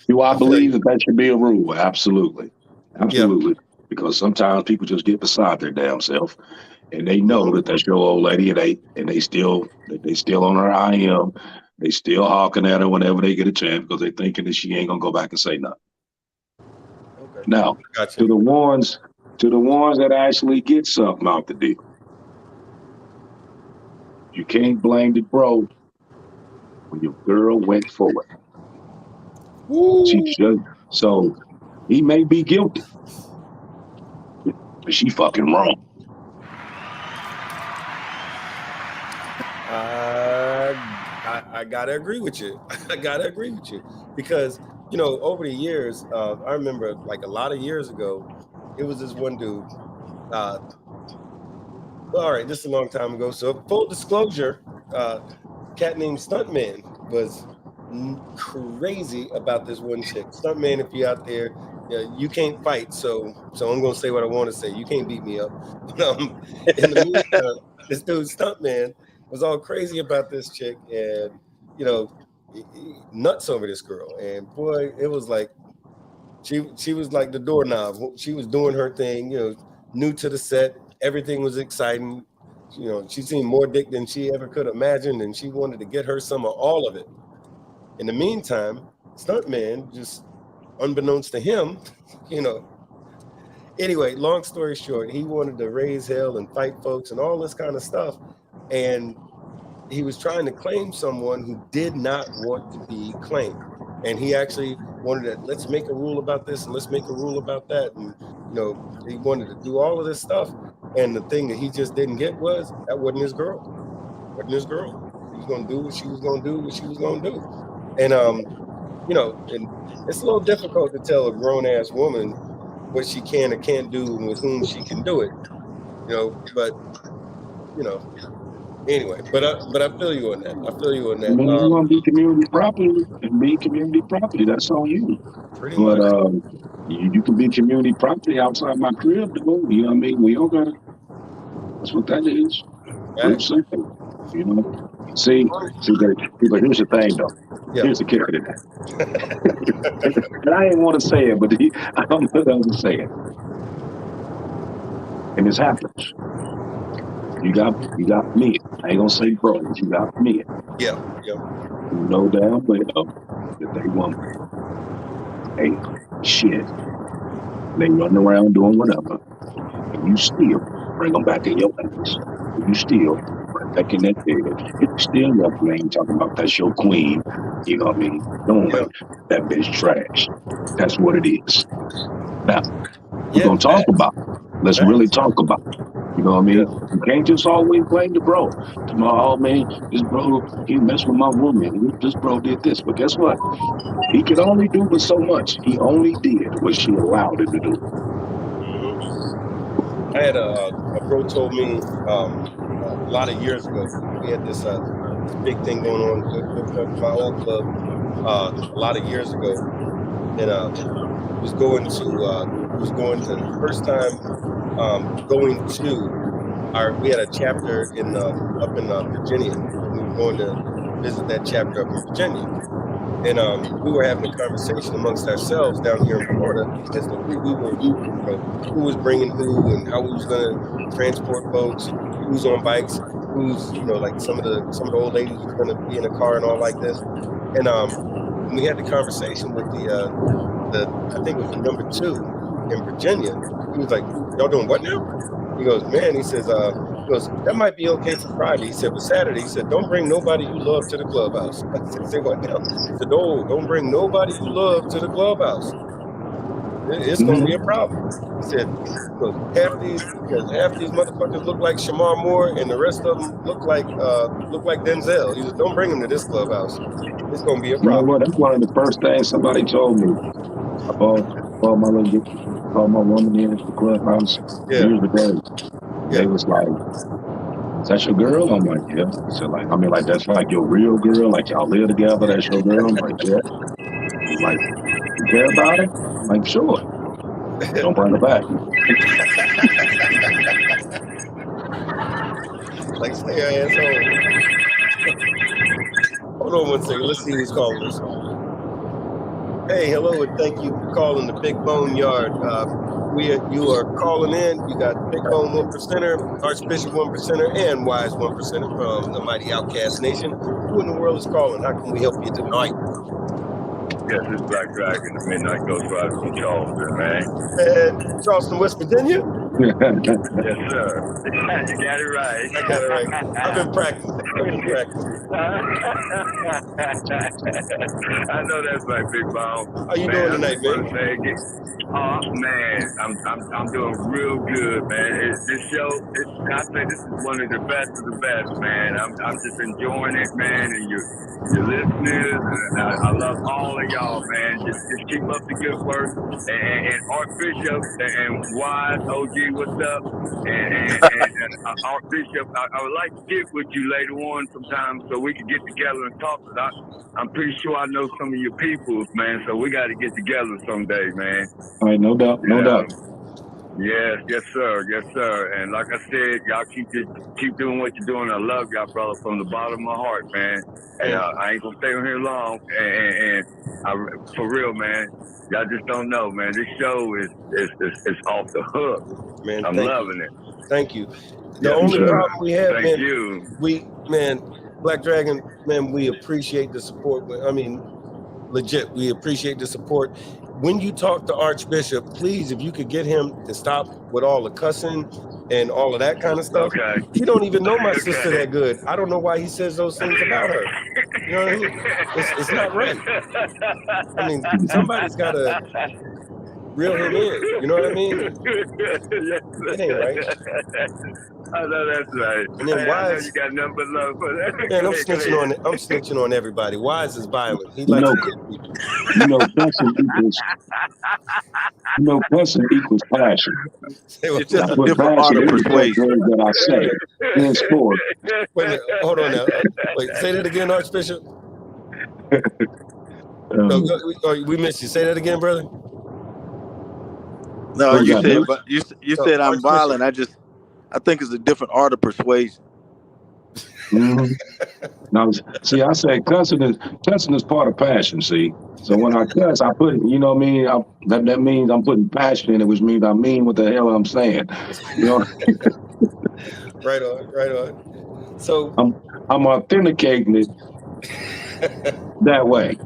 do I believe that should be a rule? Absolutely. Absolutely. Yeah. Because sometimes people just get beside their damn self and they know that that's your old lady and they still on her IM. They still hawking at her whenever they get a chance because they're thinking that she ain't gonna go back and say nothing. Okay. Now, to the ones that actually get something out the deal, you can't blame the bro when your girl went for it. She should. So he may be guilty, but she fucking wrong. I gotta agree with you. I gotta agree with you because over the years, I remember like a lot of years ago, it was this one dude. All right, this is a long time ago. So full disclosure, cat named Stuntman was crazy about this one chick. Stuntman, if you're out there, you can't fight. So I'm gonna say what I want to say. You can't beat me up. In the meantime, this dude Stuntman was all crazy about this chick and nuts over this girl. And boy, it was like she was like the doorknob. She was doing her thing, new to the set. Everything was exciting. She seen more dick than she ever could imagine, and she wanted to get her some of all of it. In the meantime, Stuntman, just unbeknownst to him, Anyway, long story short, he wanted to raise hell and fight folks and all this kind of stuff. And he was trying to claim someone who did not want to be claimed. And he actually wanted to, let's make a rule about this and let's make a rule about that. And, he wanted to do all of this stuff. And the thing that he just didn't get was that wasn't his girl. Wasn't his girl. He was going to do what she was going to do, what she was going to do. And, and it's a little difficult to tell a grown-ass woman what she can or can't do and with whom she can do it, anyway, but I feel you on that. You want to be community property and be community property. That's on you. Pretty much. You can be community property outside my crib, though. You know what I mean? We all got it. That's what that is. Real simple. See, but here's the thing, though. Yeah. Here's the kicker to that. And I didn't want to say it, but I'm going to say it. And this happens. You got men. I ain't gonna say bro, but you got men. Yeah. You know damn well that they want, hey, shit. They run around doing whatever, and you still bring them back in your hands. You still right back in that bed. You still love playing, talking about that's your queen. You know what I mean? Don't that bitch trash. That's what it is. Now, we're gonna talk about it. Let's really talk about it. You know what I mean? You can't just always blame the bro. Oh man, this bro, he messed with my woman. This bro did this. But guess what? He could only do but so much. He only did what she allowed him to do. I had a bro told me a lot of years ago. We had this big thing going on with my old club a lot of years ago. And was going to the first time going to we had a chapter up in Virginia. We were going to visit that chapter up in Virginia. And we were having a conversation amongst ourselves down here in Florida as to who was bringing who and how we was going to transport folks, who's on bikes, who's like some of the old ladies who's going to be in a car and all like this. And we had the conversation with the I think it was the number 2 in Virginia. He was like, y'all doing what now? He goes, man, he says, that might be okay for Friday. He said, but Saturday, he said, don't bring nobody you love to the clubhouse. I said, say what now? He said, no, don't bring nobody you love to the clubhouse. It's going to be a problem. He said, half these motherfuckers look like Shamar Moore and the rest of them look like Denzel. He said, don't bring them to this clubhouse. It's going to be a problem. You know what? That's one of the first things somebody told me. I called my woman in at the clubhouse years ago. They was like, is that your girl? I'm like, yeah. So like, that's like your real girl? Like y'all live together, that's your girl? I'm like, yeah. He's like, you care about her? I'm like, sure. Don't bring her back. Like, stay your ass home. Hold on one second. Let's see who's calling us. Hey, hello, and thank you for calling the Big BoneYard. You are calling in. You got Big Bone 1%er, Archbishop 1%er, and Wise 1%er from the mighty Outcast Nation. Who in the world is calling? How can we help you tonight? Yes, it's Black Dragon, the Midnight Ghost Rider from Charleston, man. And Charleston, West Virginia? Yes, sir. You got it right. I got it right. I've been practicing. I know that's right, Big Bone. How you doing tonight, man? Oh man, I'm doing real good, man. This show, I say this is one of the best of the best, man. I'm just enjoying it, man, and your listeners. I love all of y'all, man. Just keep up the good work. And Archbishop and Wise OG, what's up? And Archbishop, I would like to get with you later on sometime so we can get together and talk. I'm pretty sure I know some of your peoples, man. So we got to get together someday, man. All right, no doubt, no doubt. Yes, sir. And like I said, y'all keep doing what you're doing. I love y'all, brother, from the bottom of my heart, man. And I ain't gonna stay on here long. And for real, man, y'all just don't know, man. This show is off the hook, man. I'm loving it. Thank you. The only problem we have, Thank you. Black Dragon, man, we appreciate the support. I mean, legit, we appreciate the support. When you talk to Archbishop, please, if you could get him to stop with all the cussing and all of that kind of stuff. Okay. He don't even know my sister that good. I don't know why he says those things about her. You know what I mean? It's not right. I mean, somebody's got to reel him in. You know what I mean? It ain't right. I know that's right. And then Wise, you got nothing but love for that. Man, I'm snitching on everybody. Wise is violent. He likes to hit people. Cussing equals passion. It's just a different art of persuasion. That I say in sport. Wait a minute, hold on now. Wait, say that again, Archbishop. We missed you. Say that again, brother. No, you said I'm violent. I think it's a different art of persuasion. Mm-hmm. Now, see, I say cussing is part of passion. See, so when I cuss, I put, you know what I mean. That means I'm putting passion in it, which means I mean what the hell I'm saying. You know. Right on. So I'm authenticating it that way.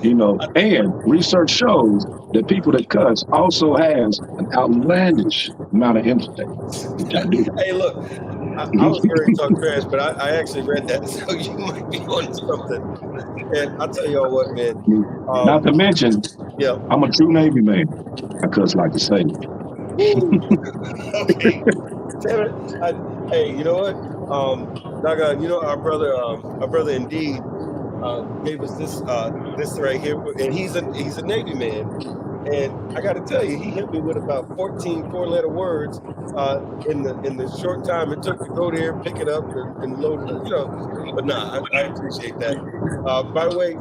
You know, and research shows that people that cuss also has an outlandish amount of empathy. Hey, look, I was going to talk trash, but I actually read that, so you might be on something. And I'll tell y'all what, man. Not to mention, I'm a true Navy man. I cuss like a sailor. Okay. Hey, you know what? Doggone, you know, our brother Indeed gave us this right here, and he's a Navy man. And I got to tell you, he hit me with about 14 four-letter words in the short time it took to go there, pick it up, and load it up. You know, but I appreciate that. By the way,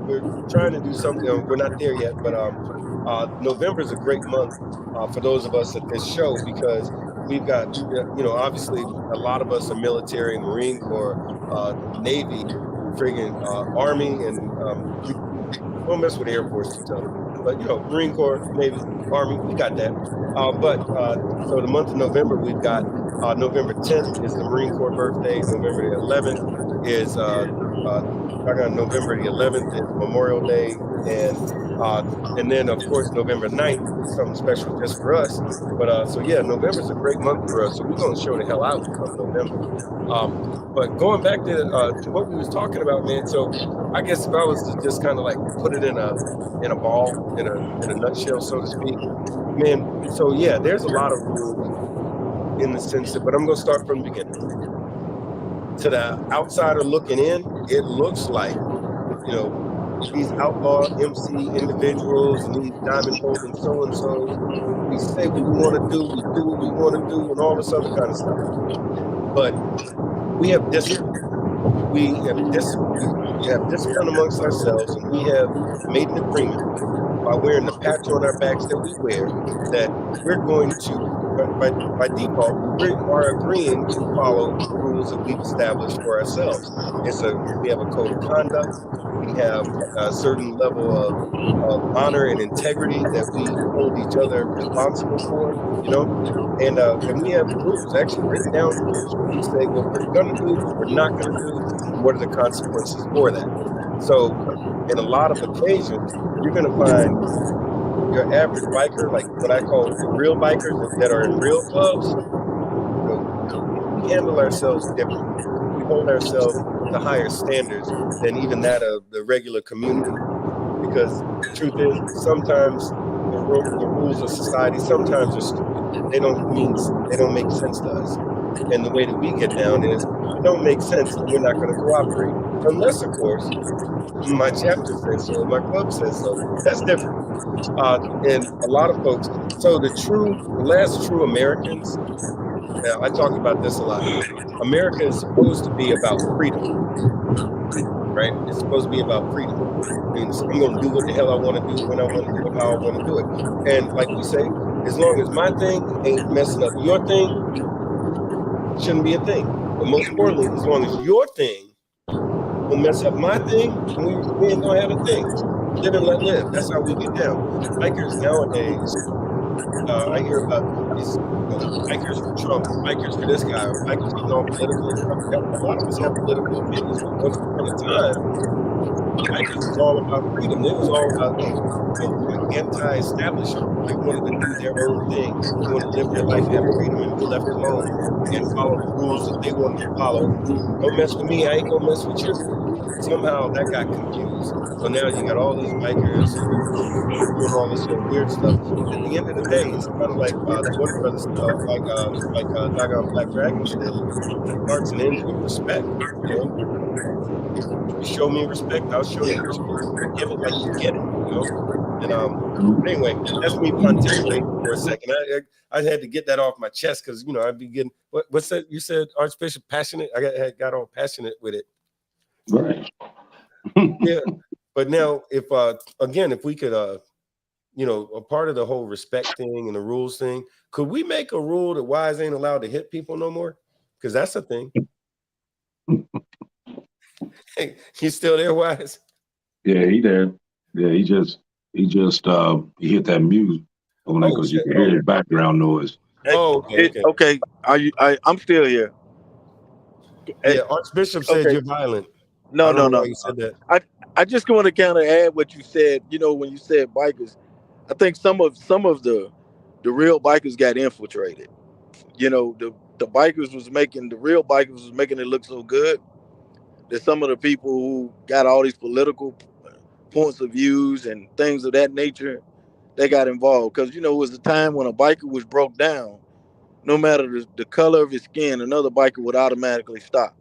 we're trying to do something. We're not there yet, but November is a great month for those of us at this show because we've got, you know, obviously a lot of us are military, Marine Corps, Navy, friggin' Army, and don't mess with the Air Force too tough. But, you know, Marine Corps, Navy, Army, we got that. So the month of November, we've got November 10th is the Marine Corps birthday. November the 11th is November the 11th is Memorial Day. And then, of course, November 9th is something special just for us. But so, yeah, November's a great month for us. So we're going to show the hell out come November. But going back to what we was talking about, man. So I guess if I was to just kind of like put it in a ball, in a nutshell, so to speak, man. So yeah, there's a lot of rules in the sense that, but I'm gonna start from the beginning. To the outsider looking in, it looks like, you know, these outlaw MC individuals and these diamond holding so and so. We say what we want to do, we do what we want to do, and all this other kind of stuff. But we have discipline. We have discipline amongst ourselves, and we have made an agreement by wearing the patch on our backs that we wear that we're going to, by default, we are agreeing to follow the rules that we've established for ourselves. We have a code of conduct. We have a certain level of honor and integrity that we hold each other responsible for, you know, and we have rules, actually written down rules where we say what we're going to do, what we're not going to do, and what are the consequences for that. So in a lot of occasions, you're going to find your average biker, like what I call the real bikers that are in real clubs, we handle ourselves differently. We hold ourselves to higher standards than even that of the regular community. Because the truth is, sometimes the rules of society sometimes are stupid. They don't make sense to us. And the way that we get down is, if it don't make sense, then we're not going to cooperate. Unless, of course, my chapter says so, my club says so. That's different. And a lot of folks, so the last true Americans, I talk about this a lot. America is supposed to be about freedom, right? It's supposed to be about freedom. It means I'm going to do what the hell I want to do, when I want to do it, how I want to do it. And like we say, as long as my thing ain't messing up your thing, shouldn't be a thing. But most importantly, as long as your thing don't mess up my thing, we ain't going to have a thing. Live and let live. That's how we get down. Bikers nowadays, I hear about these, bikers for Trump, bikers for this guy, or bikers getting all political and stuff. A lot of us have political opinions, but once upon a time, bikers was all about freedom. It was all about, like anti-establishment. They wanted to do their own thing. They wanted to live their life, have freedom, and be left alone, and follow the rules that they wanted to follow. Don't mess with me, I ain't gonna mess with you. Somehow that got confused. So now you got all these bikers doing all this weird stuff. At the end of the day, it's kind of like one brother, Doggone Black Dragon said, starts and ends with respect. You show me respect, I'll show you respect. Give it like you get it, And but anyway, that's me pontificating for a second. I had to get that off my chest because I'd be getting what's that you said, Archbishop? Passionate? I got all passionate with it. Right. Yeah. But now if we could a part of the whole respect thing and the rules thing, could we make a rule that Wise ain't allowed to hit people no more? Because that's a thing. Hey, you still there, Wise? Yeah, he there. Yeah, he just he hit that mute on there because you can hear the background noise. Okay. I'm still here. Yeah, Archbishop said you're violent. No. You said that. I just want to kind of add what you said. When you said bikers, I think some of the real bikers got infiltrated. The real bikers was making it look so good that some of the people who got all these political points of views and things of that nature, they got involved. Because it was a time when a biker was broke down, no matter the color of his skin, another biker would automatically stop.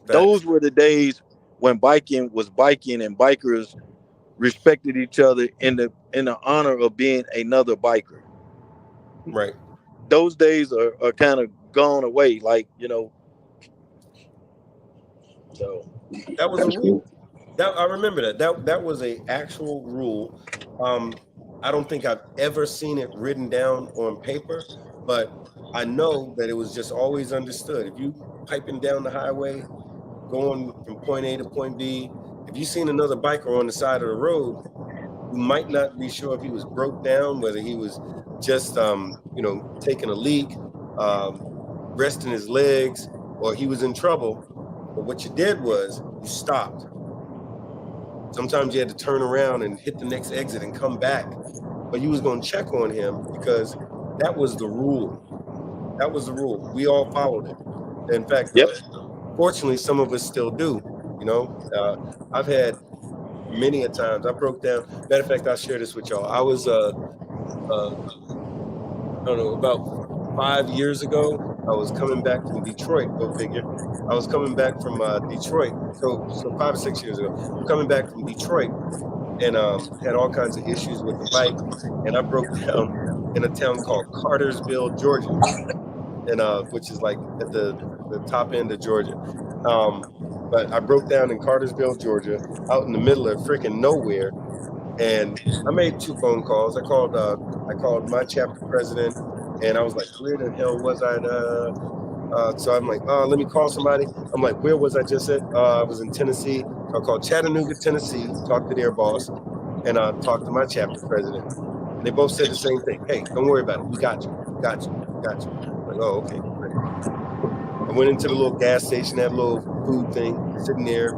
Those were the days when biking was biking, and bikers respected each other in the honor of being another biker. Right. Those days are kind of gone away. So that was a rule. That I remember that was a actual rule. I don't think I've ever seen it written down on paper, but I know that it was just always understood. If you piping down the highway, going from point A to point B, if you seen another biker on the side of the road, you might not be sure if he was broke down, whether he was just taking a leak, resting his legs, or he was in trouble. But what you did was you stopped. Sometimes you had to turn around and hit the next exit and come back. But you was going to check on him because that was the rule. That was the rule. We all followed it. In fact, fortunately, some of us still do. I've had many a times I broke down. Matter of fact, I'll share this with y'all. I was, I don't know, about 5 years ago, I was coming back from Detroit, go figure. I was coming back from Detroit. So 5 or 6 years ago, I'm coming back from Detroit and had all kinds of issues with the bike. And I broke down in a town called Cartersville, Georgia, and which is like at the top end of Georgia. But I broke down in Cartersville, Georgia, out in the middle of freaking nowhere. And I made 2 phone calls. I called my chapter president, and I was like, where the hell was I? So I'm like, let me call somebody. I'm like, where was I just at? I was in Tennessee. So I called Chattanooga, Tennessee, talked to their boss, and talked to my chapter president. And they both said the same thing. Hey, don't worry about it. We got you. Got you. Got you. I'm like, oh, okay. Great. I went into the little gas station, that little food thing, sitting there,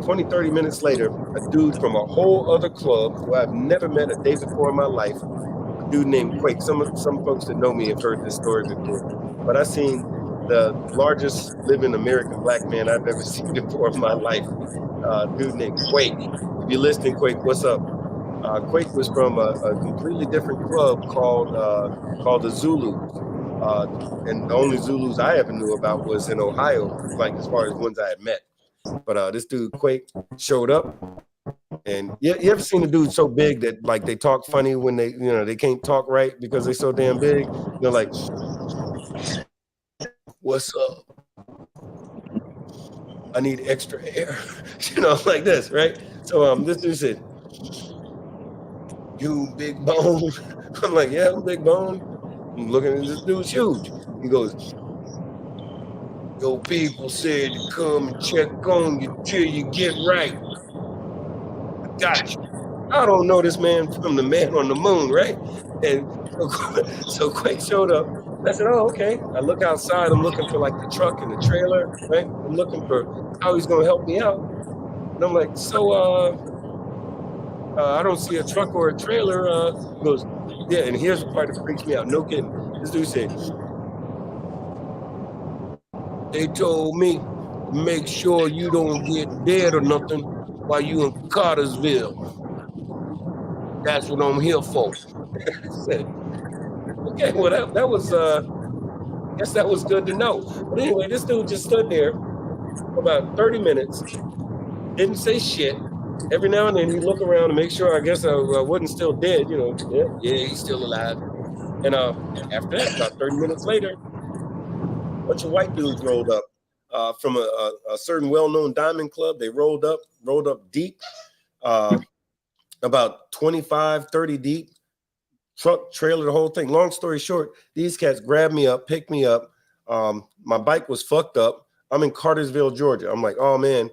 20, 30 minutes later, a dude from a whole other club who I've never met a day before in my life, a dude named Quake. Some folks that know me have heard this story before, but I seen the largest living American black man I've ever seen before in my life. Dude named Quake. If you're listening, Quake, what's up? Quake was from a completely different club called the Zulus. And the only Zulus I ever knew about was in Ohio, like as far as ones I had met. But this dude Quake showed up, and you ever seen a dude so big that like they talk funny when they can't talk right because they're so damn big? They're like, "What's up? I need extra air," like this, right? So this dude said, "You Big Bone?" I'm like, "Yeah, I'm Big Bone." I'm looking at this dude's huge. He goes, "Your people said to come and check on you till you get right. I got you." I don't know this man from the man on the moon, right? And so Quake showed up. I said, "Oh, okay." I look outside. I'm looking for like the truck and the trailer, right? I'm looking for how he's going to help me out. And I'm like, "So, I don't see a truck or a trailer." He goes, "Yeah." And here's the part that freaks me out. No kidding. This dude said, "They told me to make sure you don't get dead or nothing while you in Cartersville. That's what I'm here for." I said, "Okay, well that was guess that was good to know." But anyway, this dude just stood there for about 30 minutes, didn't say shit. Every now and then he'd look around to make sure I guess I wasn't still dead, Yeah, he's still alive. And after that, about 30 minutes later, a bunch of white dudes rolled up from a certain well-known diamond club. They rolled up deep, about 25, 30 deep, truck, trailer, the whole thing. Long story short, these cats grabbed me up, picked me up. My bike was fucked up. I'm in Cartersville, Georgia. I'm like, "Oh man."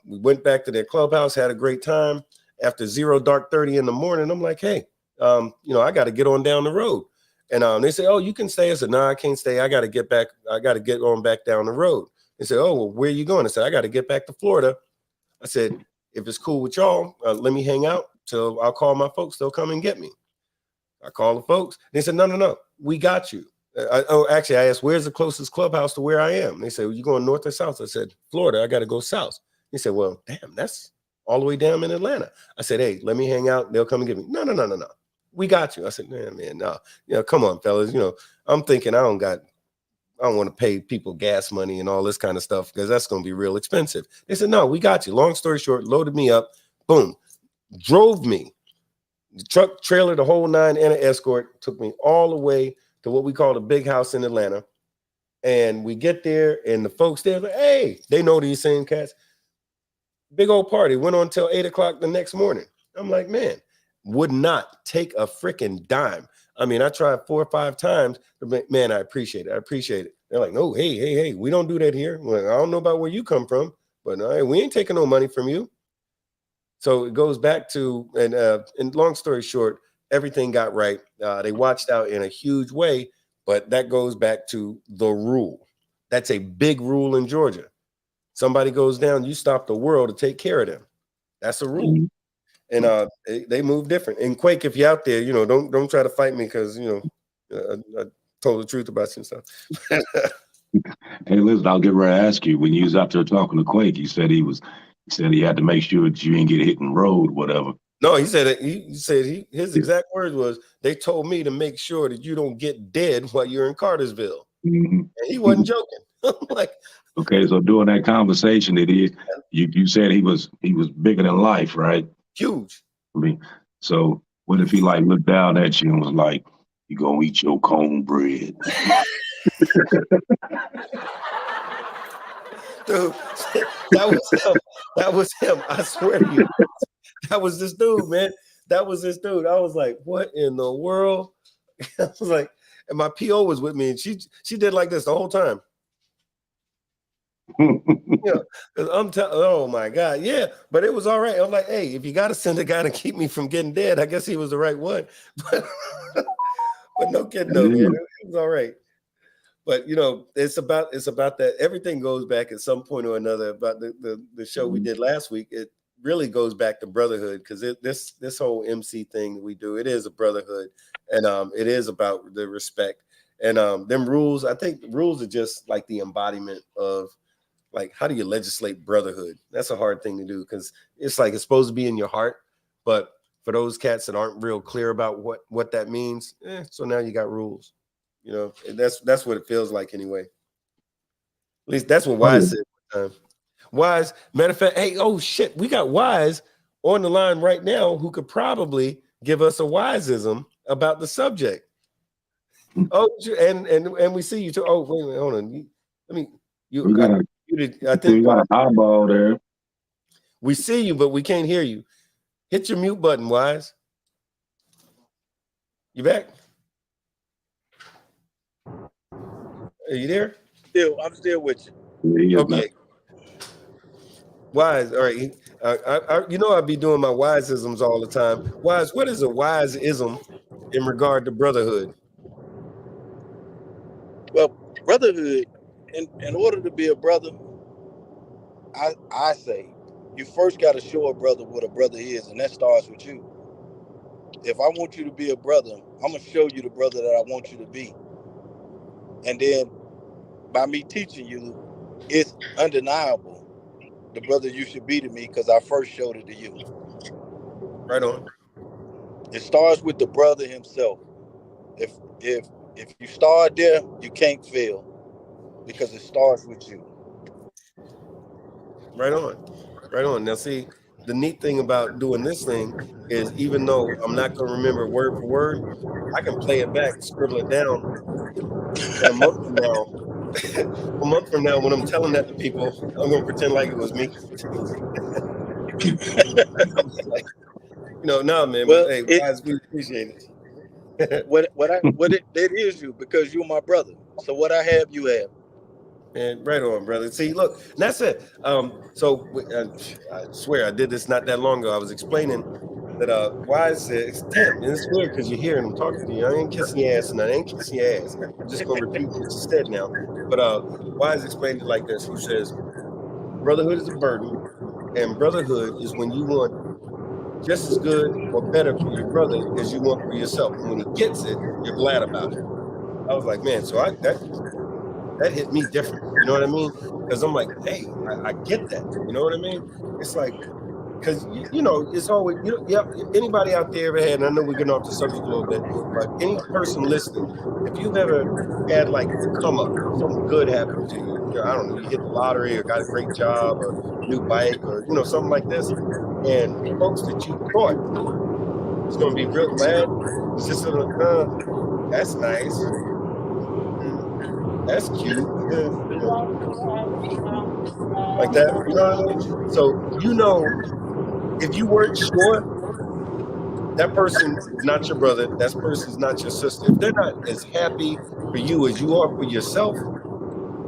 We went back to their clubhouse, had a great time. After 0:30 in the morning, I'm like, "Hey, I got to get on down the road." And they say, "Oh, you can stay." I said, "No, I can't stay. I got to get back. I got to get on back down the road." They said, "Oh, well, where are you going?" I said, "I got to get back to Florida." I said, "If it's cool with y'all, let me hang out till I'll call my folks. They'll come and get me." I called the folks. They said, no, we got you. Actually, I asked, "Where's the closest clubhouse to where I am?" They said, "Well, you going north or south?" I said, "Florida. I got to go south." He said, "Well, damn, that's all the way down in Atlanta." I said, "Hey, let me hang out. They'll come and get me." No. We got you. I said, "Man, no. Come on, fellas. I'm thinking I don't want to pay people gas money and all this kind of stuff because that's going to be real expensive." They said, "No, we got you." Long story short, loaded me up, boom, drove me. The truck, trailer, the whole nine, and an escort, took me all the way to what we call the big house in Atlanta. And we get there, and the folks there, like, hey, they know these same cats. Big old party. Went on till 8 o'clock the next morning. I'm like, man, would not take a freaking dime. I mean, I tried 4 or 5 times. But man, I appreciate it. They're like, "No, hey, we don't do that here." Well, I don't know about where you come from, but we ain't taking no money from you. So it goes back to, and long story short, everything got right. They watched out in a huge way, but that goes back to the rule. That's a big rule in Georgia. Somebody goes down, you stop the world to take care of them. That's a rule. And they move different. And Quake, if you're out there, don't try to fight me because I told the truth about some stuff. Hey, listen, I'll get ready to ask you. When you was out there talking to Quake, he said he had to make sure that you didn't get hit in the road, whatever. No, he said his exact words was, "They told me to make sure that you don't get dead while you're in Cartersville." Mm-hmm. And he wasn't joking. I'm like, okay, so during that conversation, you said he was bigger than life, right? Huge. I mean, so what if he like looked down at you and was like, "You gonna eat your cornbread?" Dude, that was him. I swear to you. That was this dude, man. That was this dude. I was like, what in the world? I was like, and my PO was with me, and she did like this the whole time. Oh my God, yeah. But it was all right. I'm like, hey, if you got to send a guy to keep me from getting dead, I guess he was the right one. But no kidding, though, man. It was all right. But you know, it's about that. Everything goes back at some point or another. About the show we did last week, it really goes back to brotherhood, because this whole MC thing that we do, it is a brotherhood, and it is about the respect and them rules. I think rules are just like the embodiment of, like, how do you legislate brotherhood? That's a hard thing to do, because it's like it's supposed to be in your heart, but for those cats that aren't real clear about what that means, so now you got rules. You know, that's what it feels like anyway. At least that's what Wise said one time. Wise, matter of fact, hey, oh shit, we got Wise on the line right now who could probably give us a wiseism about the subject. Oh, and we see you too. Oh, wait, hold on. I think we got an eyeball there. We see you, but we can't hear you. Hit your mute button, Wise. You back? Are you there? I'm still with you. Okay. Wise, all right. You know, I be doing my wiseisms all the time. Wise, what is a wiseism in regard to brotherhood? Well, brotherhood, in order to be a brother, I say you first got to show a brother what a brother is, and that starts with you. If I want you to be a brother, I'm gonna show you the brother that I want you to be, and then by me teaching you, it's undeniable the brother you should be to me, because I first showed it to you. Right on. It starts with the brother himself. If you start there, you can't fail, because it starts with you. Right on. Right on. Now, see, the neat thing about doing this thing is, even though I'm not going to remember word for word, I can play it back, scribble it down, and a month from now, when I'm telling that to people, I'm going to pretend like it was me. Like, no, man. Well, but hey, guys, we appreciate it. That is you, because you're my brother. So what I have, you have. And right on, brother. See, look, that's it. So I swear I did this not that long ago. I was explaining that Wise said, damn, and it's weird because you're hearing him talking to you. I ain't kissing your ass, and I ain't kissing your ass. I'm just gonna repeat what you said now. But Wise explained it like this. He says, brotherhood is a burden, and brotherhood is when you want just as good or better for your brother as you want for yourself. And when he gets it, you're glad about it. I was like, man, so that hit me different. You know what I mean? Because I'm like, hey, I get that. You know what I mean? It's like, because you know, it's always, anybody out there ever had, and I know we're getting off the subject a little bit, but any person listening, if you've ever had like a come up, something good happened to you, I don't know, you hit the lottery or got a great job or new bike or something like this, and folks that you thought was going to be real glad was just sort of, that's nice. That's cute. Like that, you know what I mean? So, if you weren't sure, that person is not your brother, that person's not your sister. If they're not as happy for you as you are for yourself,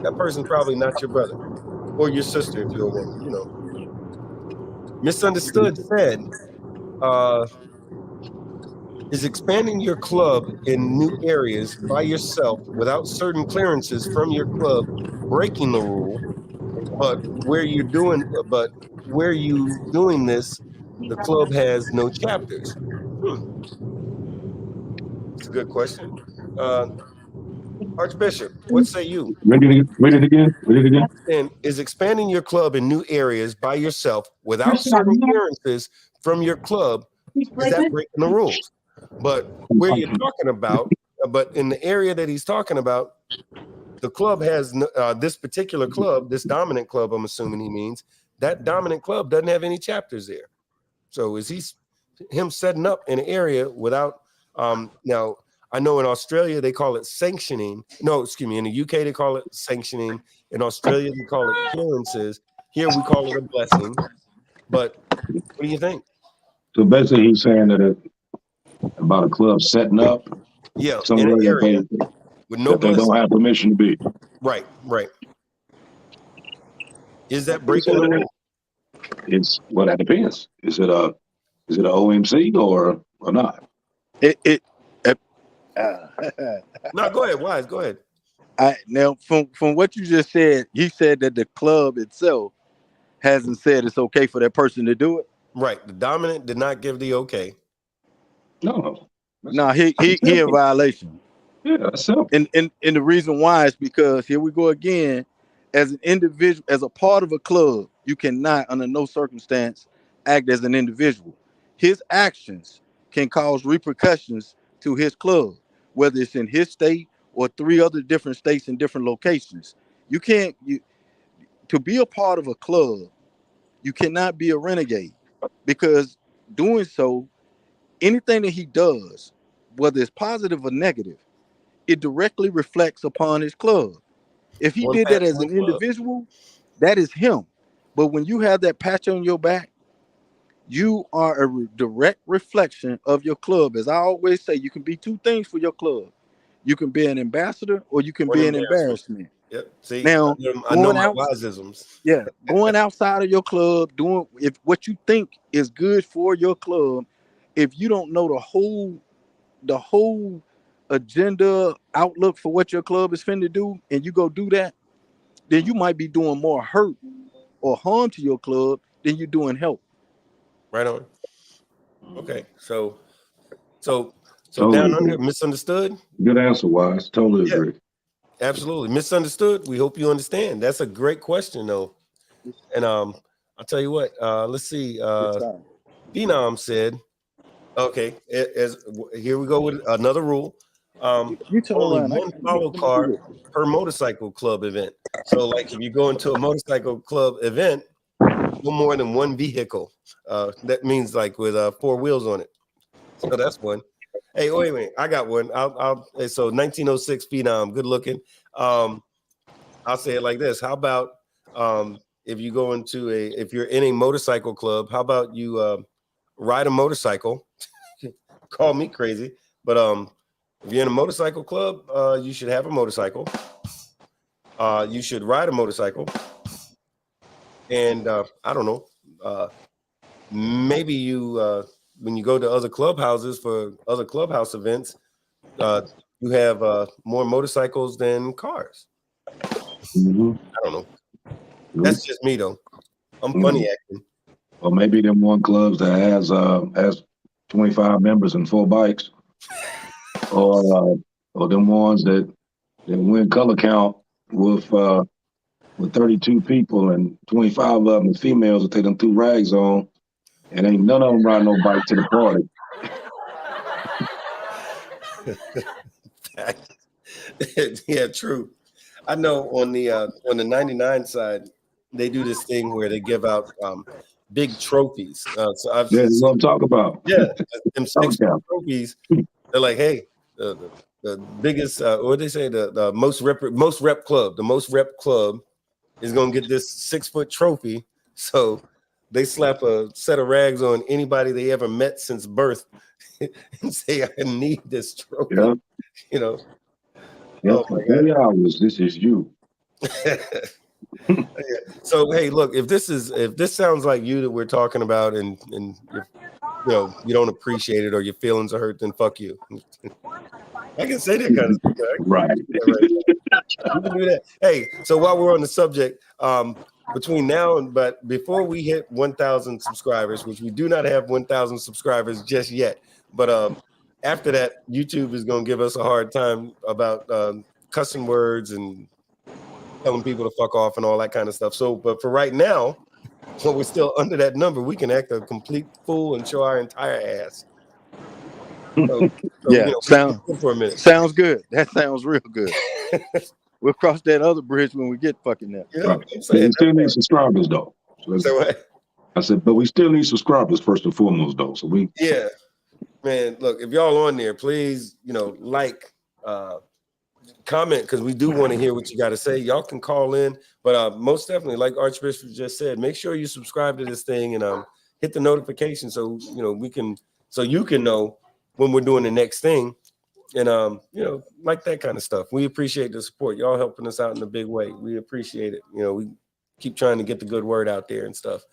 that person's probably not your brother or your sister if you're a woman, Misunderstood said, is expanding your club in new areas by yourself without certain clearances from your club breaking the rule, but where you doing this, the club has no chapters? It's a good question. Archbishop, what say you? Read it again. And is expanding your club in new areas by yourself without certain clearances from your club, is that breaking the rules? But where you're talking about, but in the area that he's talking about, the club has this particular club, this dominant club, I'm assuming he means, that dominant club doesn't have any chapters there. So is him setting up an area without, now, I know in Australia they call it sanctioning. No, excuse me. In the UK they call it sanctioning. In Australia they call it clearances. Here we call it a blessing. But what do you think? So basically, he's saying that about a club setting up, in an area with no that they don't have permission to be. Right. Is that breaking the rule? That depends. Is it a OMC or not? No, go ahead, Wise. Go ahead. Now from what you just said, you said that the club itself hasn't said it's okay for that person to do it. Right. The dominant did not give the okay. No. No, he in violation. Yeah, that's simple. And the reason why is because here we go again. As an individual, as a part of a club, you cannot, under no circumstance, act as an individual. His actions can cause repercussions to his club, whether it's in his state or 3 other different states and different locations. You can't to be a part of a club, you cannot be a renegade, because doing so, anything that he does, whether it's positive or negative, it directly reflects upon his club. If he One did that patch, as one an club. individual, that is him. But when you have that patch on your back, you are a direct reflection of your club. As I always say, you can be 2 things for your club. You can be an ambassador or you can One be an embarrassment. embarrassment. Yep. See, Now, I know going my out, wisisms. yeah, going outside of your club, doing if what you think is good for your club, if you don't know the whole agenda outlook for what your club is finna do, and you go do that, then you might be doing more hurt or harm to your club than you're doing help. Right on. Okay. So Totally down agree. under, misunderstood. Good answer, Wise. Totally Yeah, agree. absolutely. Misunderstood. We hope you understand. That's a great question, though. And I'll tell you what. Let's see. Phenom said, okay, here we go with another rule. You turn Only around. one Let follow me do car this. per motorcycle club event. So, like, if you go into a motorcycle club event, no more than one vehicle. That means like with 4 wheels on it. So that's one. Hey, wait a minute. I got one. So 1906 Phenom, good looking. I'll say it like this. How about if you go into if you're in a motorcycle club, how about you ride a motorcycle? Call me crazy, but if you're in a motorcycle club, you should have a motorcycle. You should ride a motorcycle, and I don't know. Maybe you when you go to other clubhouses for other clubhouse events, you have more motorcycles than cars. Mm-hmm. I don't know. That's just me though. I'm funny acting. Or maybe them one clubs that has 25 members and 4 bikes, or them ones that win color count with 32 people and 25 of them are females that take them 2 rags on, and ain't none of them ride no bike to the party. Yeah, true. I know on the 99 side, they do this thing where they give out big trophies. So I've Yeah, seen, what I'm talking about. yeah, them 6 Okay. trophies. They're like, hey, the biggest, what they say, the most rep club, the most rep club is gonna get this 6-foot trophy. So they slap a set of rags on anybody they ever met since birth and say, I need this trophy. Yeah. You know. Yeah, Oh for my God. 3 hours, this is you. So hey, look, if this sounds like you that we're talking about, and you don't appreciate it or your feelings are hurt, then fuck you. I can say that kind of stuff. Right. You can do that. Hey, so while we're on the subject, between now but before we hit 1,000 subscribers, which we do not have 1,000 subscribers just yet, but after that, YouTube is going to give us a hard time about cussing words and telling people to fuck off and all that kind of stuff. So, but for right now, when we're still under that number, we can act a complete fool and show our entire ass. So Yeah, for a minute. sounds good. That sounds real good. We'll cross that other bridge when we get fucking there. Yeah, Right. I'm saying We still need subscribers though. so what? I said, but we still need subscribers first and foremost though. So we Yeah, man. Look, if y'all on there, please, like, comment, because we do want to hear what you got to say. Y'all can call in, but most definitely, like Archbishop just said, make sure you subscribe to this thing and hit the notification so you can know when we're doing the next thing, and like that kind of stuff. We appreciate the support. Y'all helping us out in a big way. We appreciate it. We keep trying to get the good word out there and stuff.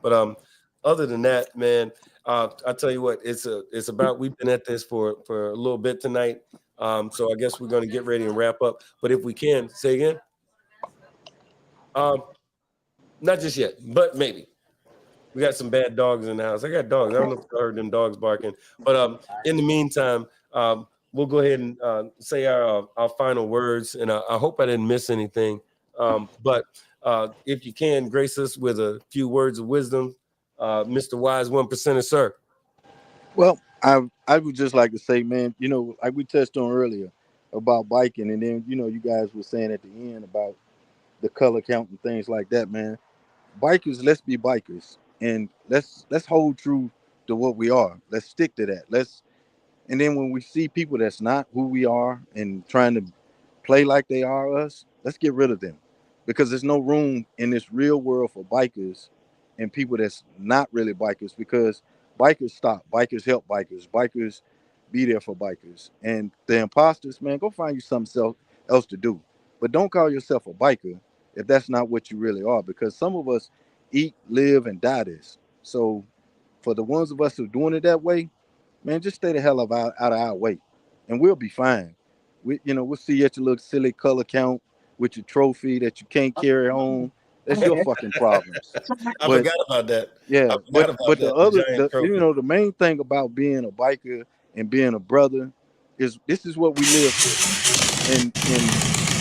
But other than that, man, I tell you what, it's about, we've been at this for a little bit tonight. So I guess we're going to get ready and wrap up. But if we can, say again. Not just yet, but maybe. We got some bad dogs in the house. I got dogs. I don't know if you heard them dogs barking. But in the meantime, we'll go ahead and say our final words. And I hope I didn't miss anything. But if you can, grace us with a few words of wisdom, Mr. Wise 1%er, sir. Well, I would just like to say, man, like we touched on earlier about biking, and then you guys were saying at the end about the color count and things like that, man. Bikers, let's be bikers, and let's hold true to what we are. Let's stick to that. And then when we see people that's not who we are and trying to play like they are us, let's get rid of them, because there's no room in this real world for bikers and people that's not really bikers, because bikers stop, bikers help bikers be there for bikers. And the imposters, man, go find you something else to do. But don't call yourself a biker if that's not what you really are, because some of us eat, live, and die this. So for the ones of us who are doing it that way, man, just stay the hell out of our way, and we'll be fine. We'll see you at your little silly color count with your trophy that you can't carry home. That's your fucking problems. I But forgot about that. yeah, I forgot about the that. The giant trophy. the main thing about being a biker and being a brother is this is what we live for, and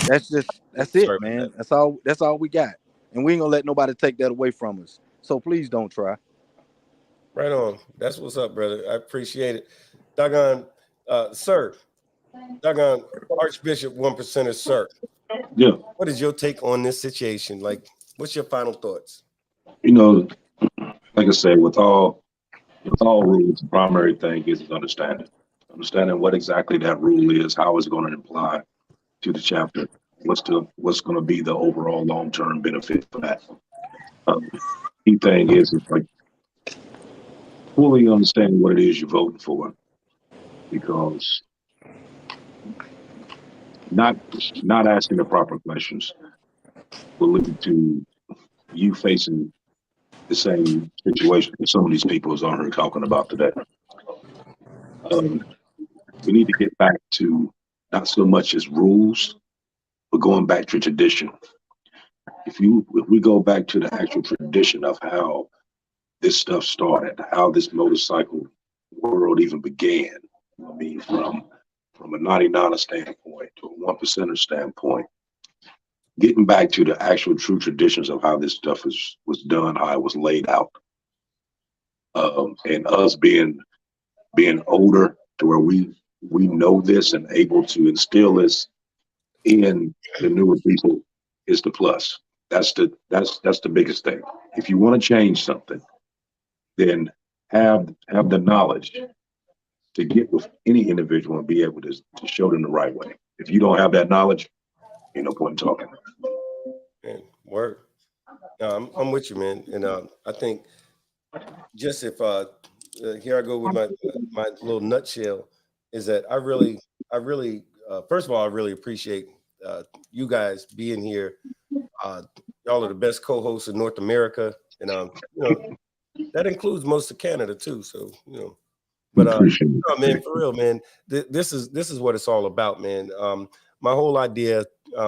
that's it, Sorry about man. that. That's all we got, and we ain't gonna let nobody take that away from us. So please don't try. Right on. That's what's up, brother. I appreciate it. Doggone, sir. Doggone Archbishop 1%er, sir. Yeah. What is your take on this situation? Like, what's your final thoughts? Like I said, with all rules, the primary thing is understanding what exactly that rule is, how it's going to apply to the chapter, what's going to be the overall long-term benefit for that. Key thing is like fully understanding what it is you're voting for, because not asking the proper questions will lead to you facing the same situation that some of these people is on here talking about today. We need to get back to not so much as rules, but going back to tradition. If we go back to the actual tradition of how this stuff started, how this motorcycle world even began, I mean, from a 99er standpoint to a 1%er standpoint, getting back to the actual true traditions of how this stuff was done, how it was laid out, and us being older to where we know this and able to instill this in the newer people is the plus. That's the biggest thing. If you want to change something, then have the knowledge to get with any individual and be able to show them the right way. If you don't have that knowledge, ain't no point in talking. Man, word. No, I'm with you, man. And I think just if here I go with my little nutshell, is that I really first of all, I really appreciate you guys being here. Y'all are the best co-hosts in North America, and that includes most of Canada too. So but no, man, for real, man, this is what it's all about, man. My whole idea,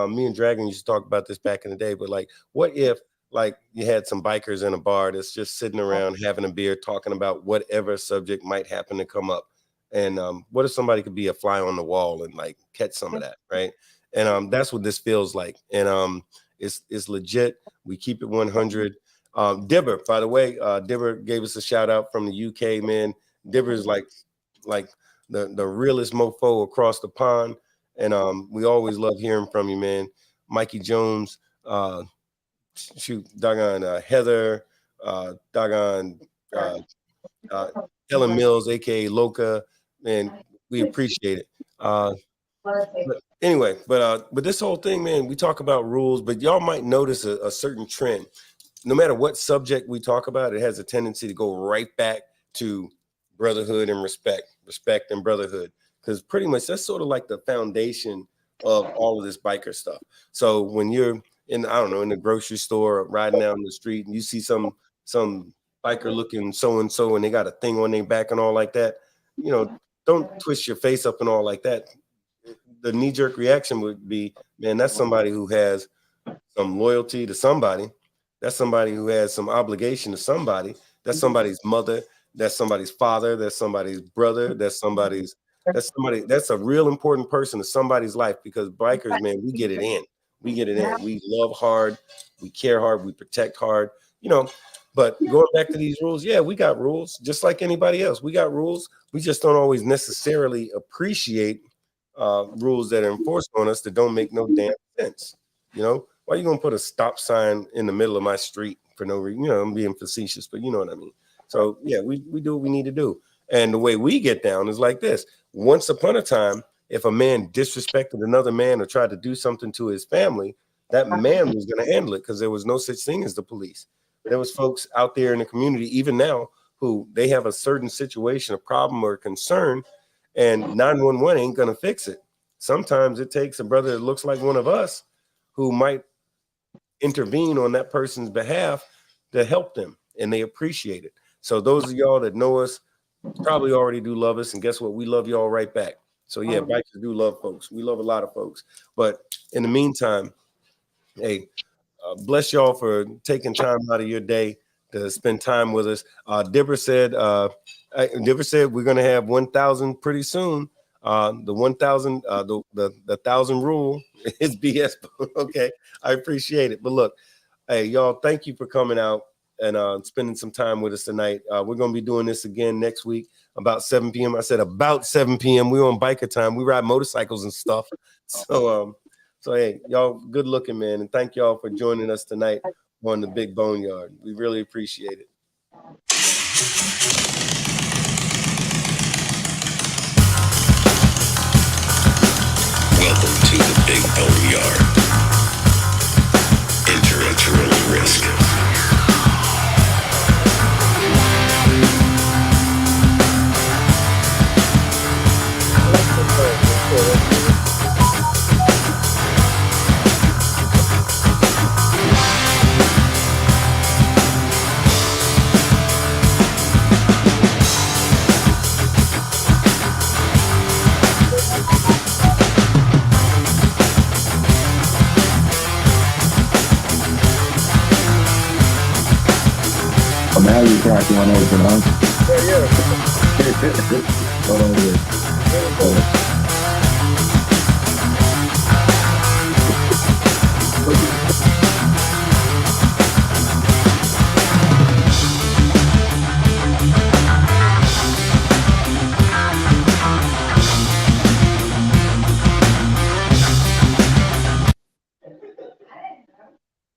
me and Dragon used to talk about this back in the day, but like, what if like you had some bikers in a bar that's just sitting around having a beer, talking about whatever subject might happen to come up, and what if somebody could be a fly on the wall and like catch some of that, right? And that's what this feels like, and it's legit. We keep it 100. Dibber, by the way, Dibber gave us a shout out from the UK, man. Dibber is like the realest mofo across the pond, and we always love hearing from you, man. Mikey Jones, doggone Heather, doggone Helen Mills, aka Loca, man, we appreciate it. But anyway, but this whole thing, man, we talk about rules, but y'all might notice a certain trend. No matter what subject we talk about, it has a tendency to go right back to brotherhood and respect and brotherhood, because pretty much that's sort of like the foundation of all of this biker stuff. So when you're in, I don't know, in the grocery store or riding down the street and you see some biker looking so-and-so and they got a thing on their back and all like that, don't twist your face up and all like that. the knee-jerk reaction would be, man, that's somebody who has some loyalty to somebody. That's somebody who has some obligation to somebody. That's somebody's mother. That's somebody's father. That's somebody's brother. That's a real important person to somebody's life, because bikers, man, we get it in. We get it in. We love hard. We care hard. We protect hard, you know. But going back to these rules, yeah, we got rules just like anybody else. We got rules. We just don't always necessarily appreciate rules that are enforced on us that don't make no damn sense. You know, why are you gonna put a stop sign in the middle of my street for no reason? You know, I'm being facetious, but you know what I mean. So yeah, we do what we need to do. And the way we get down is like this. Once upon a time, if a man disrespected another man or tried to do something to his family, that man was going to handle it, because there was no such thing as the police. There was folks out there in the community, even now, who they have a certain situation, a problem or a concern, and 911 ain't going to fix it. Sometimes it takes a brother that looks like one of us who might intervene on that person's behalf to help them, and they appreciate it. So those of y'all that know us probably already do love us, and guess what? We love y'all right back. So yeah, bikers do love folks. We love a lot of folks. But in the meantime, hey, bless y'all for taking time out of your day to spend time with us. Deborah said we're gonna have 1,000 pretty soon. The 1,000, the 1,000 rule is BS. Okay, I appreciate it. But look, hey, y'all, thank you for coming out and spending some time with us tonight. We're going to be doing this again next week about 7 p.m. I said about 7 p.m. We're on biker time. We ride motorcycles and stuff. So hey, y'all good looking, man. And thank y'all for joining us tonight on the Big BoneYard. We really appreciate it. Welcome to the Big BoneYard. Enter at your own risk. Now you crack one open, huh? Yeah. Hold on.